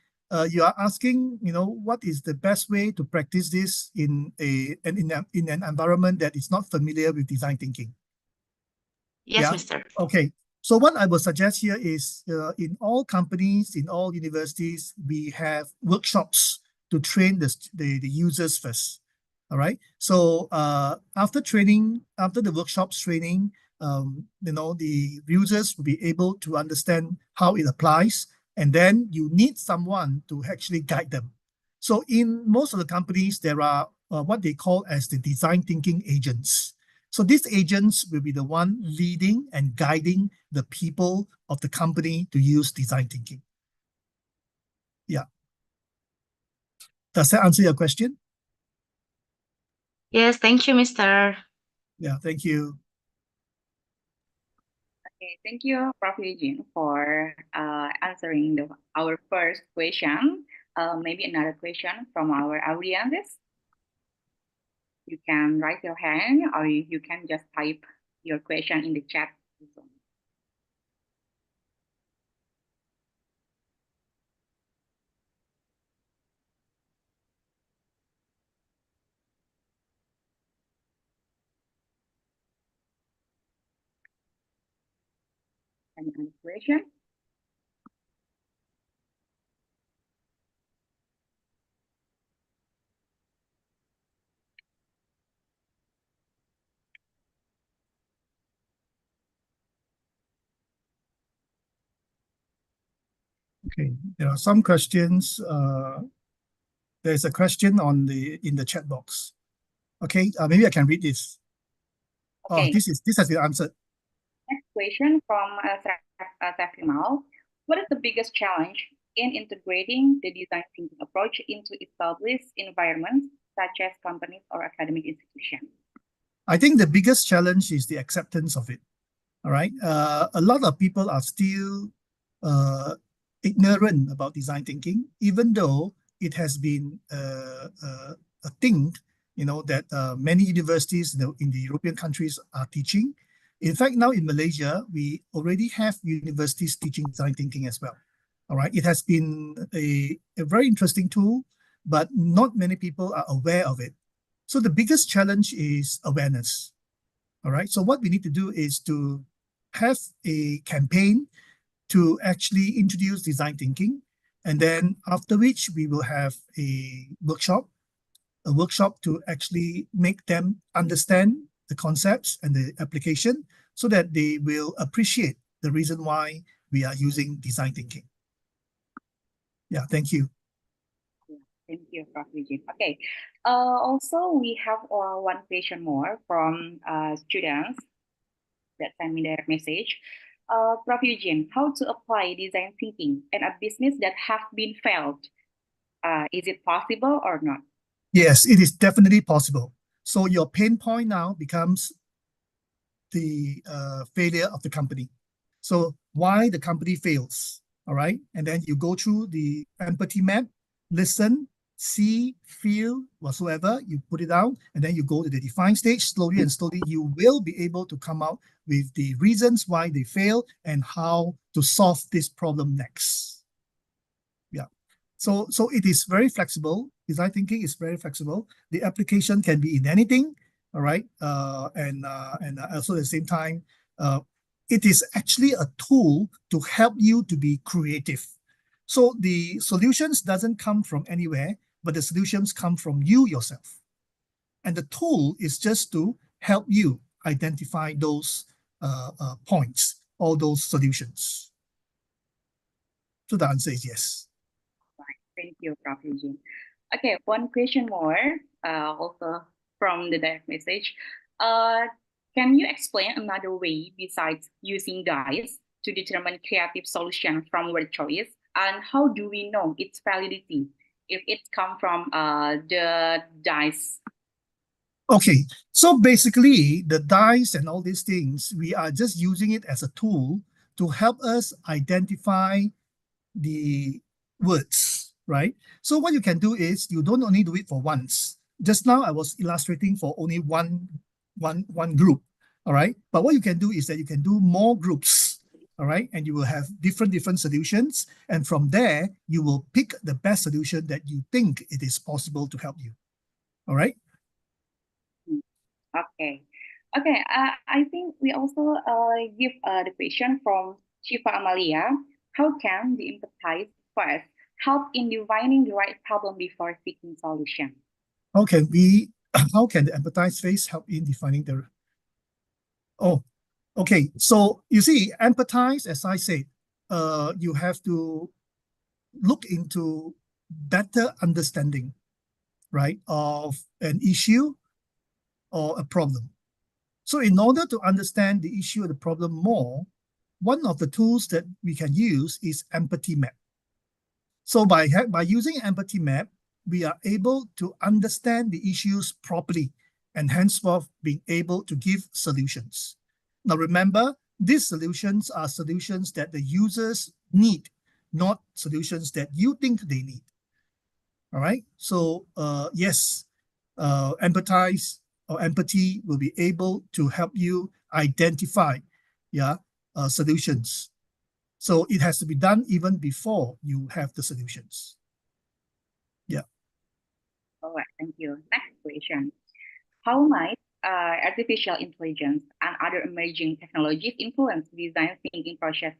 Speaker 4: you are asking, what is the best way to practice this in an environment that is not familiar with design thinking?
Speaker 5: Yes,
Speaker 4: Yeah.
Speaker 5: Mr.
Speaker 4: Okay. So what I would suggest here is in all companies, in all universities, we have workshops to train the users first. All right. So after the workshops training, the users will be able to understand how it applies, and then you need someone to actually guide them. So in most of the companies, there are what they call as the design thinking agents. So these agents will be the one leading and guiding the people of the company to use design thinking. Yeah. Does that answer your question?
Speaker 5: Yes, thank you, Mr.
Speaker 4: Yeah, thank you.
Speaker 3: Okay, thank you, Prof. Eugene, for answering our first question. Maybe another question from our audiences. You can raise your hand or you can just type your question in the chat. Any other question?
Speaker 4: Okay, there are some questions. There's a question in the chat box. Okay, maybe I can read this.
Speaker 3: Okay.
Speaker 4: Oh, this has been answered.
Speaker 3: Next question from Safimal. What is the biggest challenge in integrating the design thinking approach into established environments such as companies or academic institutions?
Speaker 4: I think the biggest challenge is the acceptance of it. All right. A lot of people are still ignorant about design thinking, even though it has been a thing, that many universities in the European countries are teaching. In fact, now in Malaysia, we already have universities teaching design thinking as well. All right. It has been a very interesting tool, but not many people are aware of it. So the biggest challenge is awareness. All right. So what we need to do is to have a campaign to actually introduce design thinking. And then after which we will have a workshop to actually make them understand the concepts and the application so that they will appreciate the reason why we are using design thinking. Yeah, thank you.
Speaker 3: Thank you, Prof. Eugene. Okay. Also, we have one question more from students that send me direct message. Prof. Eugene, how to apply design thinking in a business that have been failed? Is it possible or not?
Speaker 4: Yes, it is definitely possible. So your pain point now becomes the failure of the company. So why the company fails, all right? And then you go through the empathy map, listen, see, feel, whatsoever, you put it out, and then you go to the define stage. Slowly and slowly, you will be able to come out with the reasons why they fail and how to solve this problem next. Yeah. So it is very flexible. Design thinking is very flexible. The application can be in anything, all right? And also at the same time, it is actually a tool to help you to be creative. So the solutions doesn't come from anywhere, but the solutions come from you yourself. And the tool is just to help you identify those points, all those solutions. So the answer is yes.
Speaker 3: Thank you, Prof. Eugene. Okay, one question more, also from the direct message. Can you explain another way besides using dice to determine creative solution from word choice? And how do we know its validity if it comes from the dice?
Speaker 4: Okay, so basically the dice and all these things, we are just using it as a tool to help us identify the words, right? So what you can do is you don't only do it for once. Just now I was illustrating for only one group, all right? But what you can do is that you can do more groups, all right? And you will have different solutions. And from there, you will pick the best solution that you think it is possible to help you, all right?
Speaker 3: Okay. Okay, I think we also give the question from Shiva Amalia. How can the empathize first help in defining the right problem before seeking solution?
Speaker 4: How can the empathize phase help in defining the... Oh, okay. So you see, empathize, as I said, you have to look into better understanding, right, of an issue or a problem. So in order to understand the issue or the problem more, one of the tools that we can use is empathy map. So by using empathy map, we are able to understand the issues properly and henceforth being able to give solutions. Now remember, these solutions are solutions that the users need, not solutions that you think they need. All right. So yes, empathize or empathy will be able to help you identify, solutions. So it has to be done even before you have the solutions. Yeah.
Speaker 3: All right, thank you. Next question. How might artificial intelligence and other emerging technologies influence design thinking process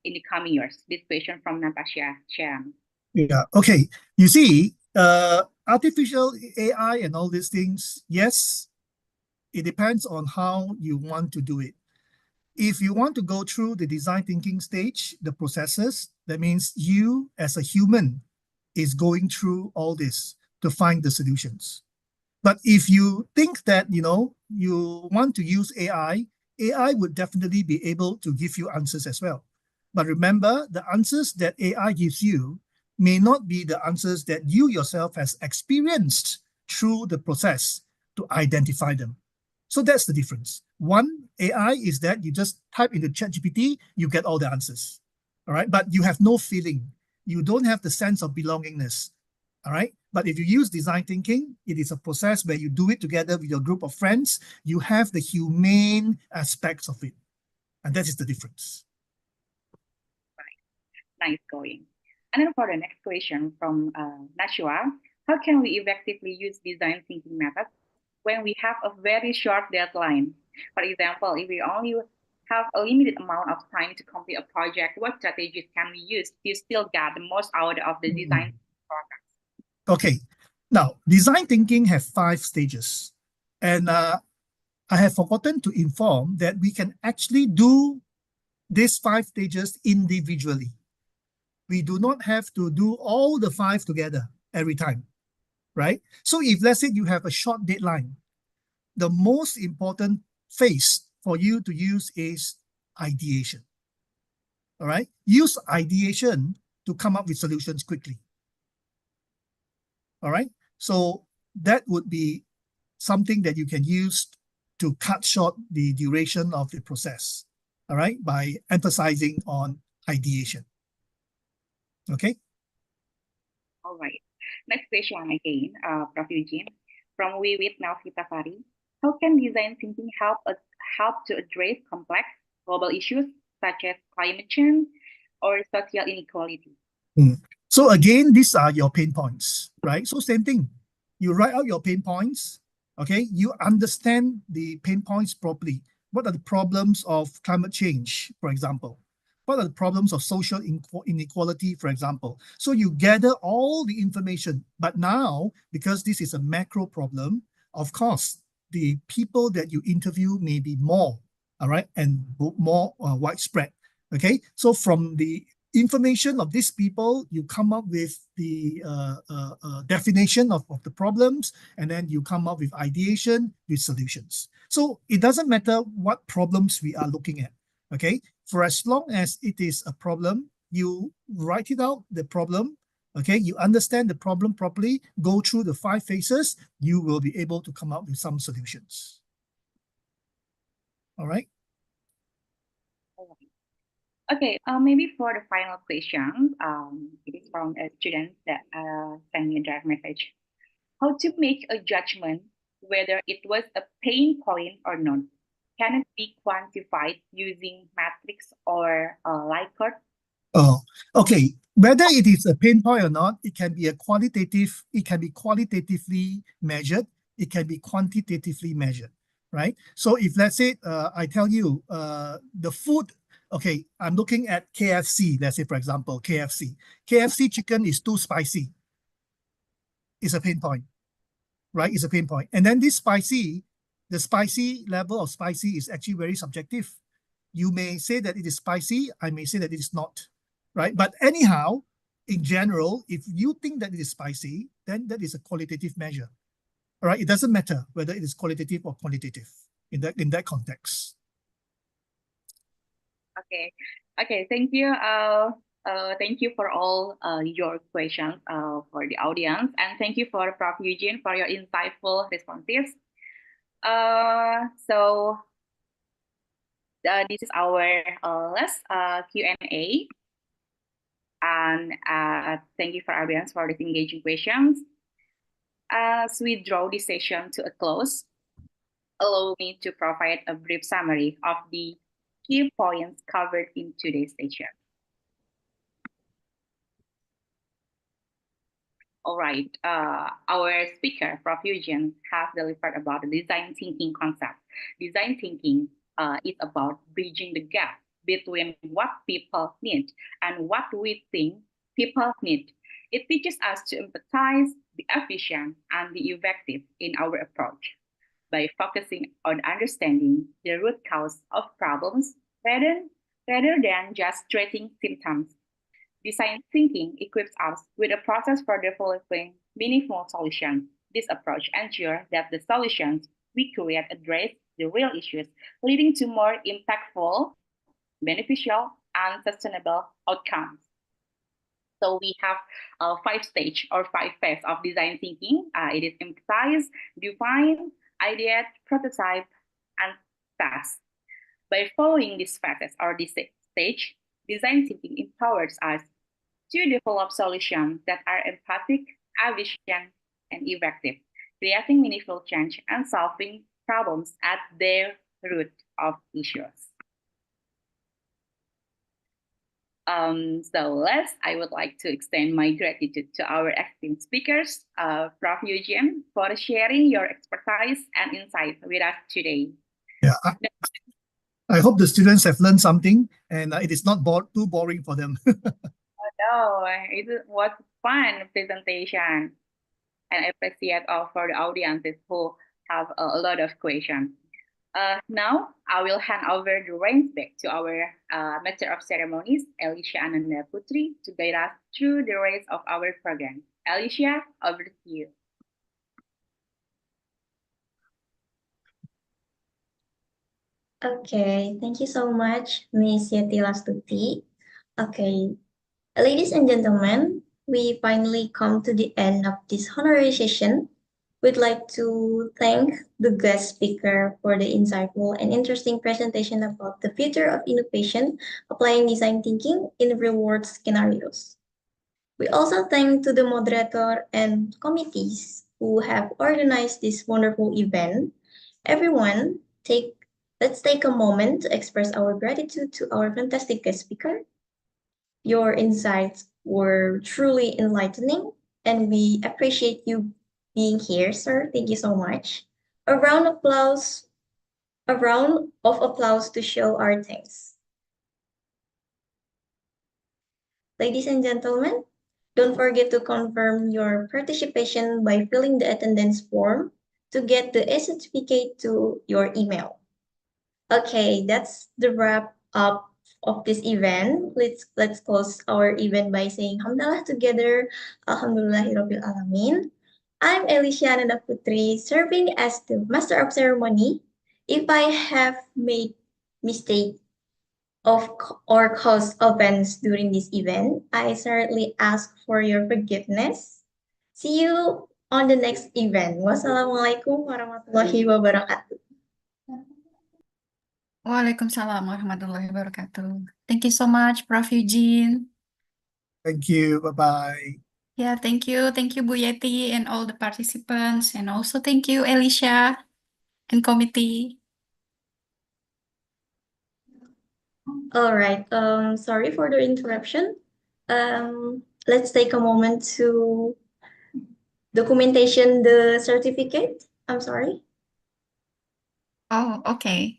Speaker 3: in the coming years? This question from Natasha Chan.
Speaker 4: Yeah. Okay. You see, artificial AI and all these things, yes, it depends on how you want to do it. If you want to go through the design thinking stage, the processes, that means you as a human is going through all this to find the solutions. But if you think that, you want to use AI would definitely be able to give you answers as well. But remember, the answers that AI gives you may not be the answers that you yourself has experienced through the process to identify them. So that's the difference. One, AI is that you just type into ChatGPT, you get all the answers, all right? But you have no feeling. You don't have the sense of belongingness, all right? But if you use design thinking, it is a process where you do it together with your group of friends. You have the humane aspects of it. And that is the difference.
Speaker 3: Right. Nice going. And then for the next question from Nashua, how can we effectively use design thinking methods when we have a very short deadline? For example, if we only have a limited amount of time to complete a project, what strategies can we use to still get the most out of the design process?
Speaker 4: Okay. Now, design thinking have 5 stages. And I have forgotten to inform that we can actually do these 5 stages individually. We do not have to do all the 5 together every time. right? So if let's say you have a short deadline, the most important phase for you to use is ideation. All right, use ideation to come up with solutions quickly. All right, so that would be something that you can use to cut short the duration of the process. All right, by emphasizing on ideation. Okay.
Speaker 3: All right. Next question again, Prof. Eugene, from Wiwit Navitafari. How can design thinking help to address complex global issues such as climate change or social inequality?
Speaker 4: So again, these are your pain points, right? So same thing. You write out your pain points, okay? You understand the pain points properly. What are the problems of climate change, for example? What are the problems of social inequality, for example? So you gather all the information, but now, because this is a macro problem, of course, the people that you interview may be more, all right, and more widespread, okay? So from the information of these people, you come up with the definition of the problems, and then you come up with ideation with solutions. So it doesn't matter what problems we are looking at, okay? For as long as it is a problem, you write it out, the problem, okay? You understand the problem properly, go through the 5 phases, you will be able to come up with some solutions. All right?
Speaker 3: Okay, maybe for the final question, it is from a student that sent me a direct message. How to make a judgment whether it was a pain point or not? Can it be quantified using matrix or Likert?
Speaker 4: Oh, okay. Whether it is a pain point or not, it can be qualitatively measured, it can be quantitatively measured, right? So if let's say I tell you the food, okay, I'm looking at KFC, let's say for example, KFC chicken is too spicy. It's a pain point, right? It's a pain point. And then the spicy level of spicy is actually very subjective. You may say that it is spicy, I may say that it is not, right? But anyhow, in general, if you think that it is spicy, then that is a qualitative measure. All right, it doesn't matter whether it is qualitative or quantitative in that context.
Speaker 3: Okay, thank you. Thank you for all your questions for the audience, and thank you for Prof. Eugene for your insightful responses. So this is our last Q&A, and thank you for audience for these engaging questions. As we draw this session to a close, allow me to provide a brief summary of the key points covered in today's session. All right, our speaker, Prof. Eugene, has delivered about the design thinking concept. Design thinking is about bridging the gap between what people need and what we think people need. It teaches us to empathize, be efficient, and be effective in our approach by focusing on understanding the root cause of problems rather than just treating symptoms. Design thinking equips us with a process for developing meaningful solutions. This approach ensures that the solutions we create address the real issues, leading to more impactful, beneficial, and sustainable outcomes. So we have 5 stages or 5 phases of design thinking. It is emphasize, define, ideate, prototype, and test. By following these phases or this stage, design thinking empowers us to develop solutions that are empathic, efficient, and effective, creating meaningful change and solving problems at their root of issues. So last, I would like to extend my gratitude to our esteemed speakers, Prof. Eugene, for sharing your expertise and insight with us today.
Speaker 4: Yeah, I hope the students have learned something and it is not too boring for them.
Speaker 3: No, it was fun presentation, and I appreciate all for the audiences who have a lot of questions. Now, I will hand over the reins back to our Master of Ceremonies, Alicia Ananda Putri, to guide us through the rest of our program. Alicia, over to you.
Speaker 1: Okay, thank you so much, Miss Yeti Lastuti. Okay, ladies and gentlemen, we finally come to the end of this honorary session. We'd like to thank the guest speaker for the insightful and interesting presentation about the future of innovation, applying design thinking in real-world scenarios. We also thank to the moderator and committees who have organized this wonderful event. Everyone, let's take a moment to express our gratitude to our fantastic guest speaker. Your insights were truly enlightening, and we appreciate you being here, sir. Thank you so much. A round of applause, a round of applause to show our thanks. Ladies and gentlemen, don't forget to confirm your participation by filling the attendance form to get the certificate to your email. Okay, that's the wrap up of this event. Let's close our event by saying Hamdalah together. Alhamdulillahirabbil alamin. I'm Elisha Nanda Putri, serving as the Master of Ceremony. If I have made mistake or caused offense during this event, I certainly ask for your forgiveness. See you on the next event. Wassalamualaikum warahmatullahi wabarakatuh.
Speaker 2: Waalaikumsalam warahmatullahi wabarakatuh. Thank you so much, Prof. Eugene.
Speaker 4: Thank you. Bye-bye.
Speaker 2: Yeah, thank you. Thank you, Bu Yeti, and all the participants. And also thank you, Elisha and committee.
Speaker 1: All right. Sorry for the interruption. Let's take a moment to documentation the certificate. I'm sorry.
Speaker 2: Oh, okay.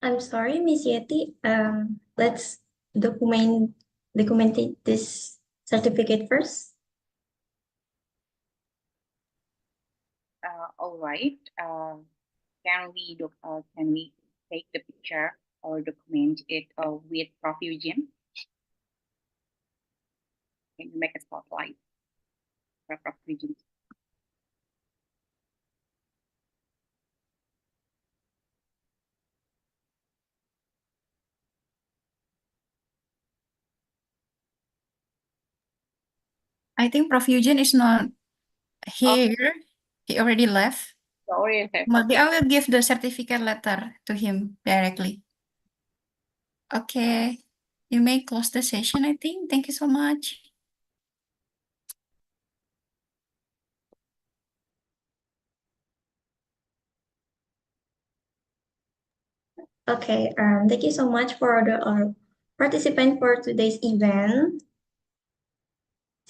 Speaker 1: I'm sorry, Miss Yeti. Let's document this certificate first.
Speaker 3: All right. Can we take the picture or document it with Prof. Eugene? Can you make a spotlight for Prof. Eugene?
Speaker 2: I think Prof. Eugene is not here. He already left.
Speaker 3: Sorry.
Speaker 2: Maybe I will give the certificate letter to him directly. Okay. You may close the session, I think. Thank you so much.
Speaker 1: Okay. Thank you so much for the participant for today's event.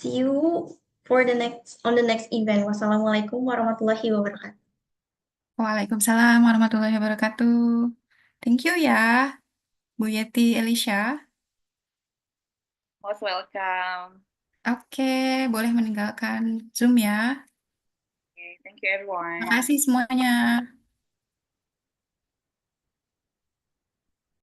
Speaker 1: See you for the next event. Wassalamualaikum warahmatullahi wabarakatuh.
Speaker 2: Waalaikumsalam warahmatullahi wabarakatuh. Thank you ya, Bu Yeti, Elisha.
Speaker 3: Most welcome.
Speaker 2: Oke, boleh meninggalkan Zoom ya.
Speaker 3: Okay, thank you everyone.
Speaker 2: Terima kasih semuanya.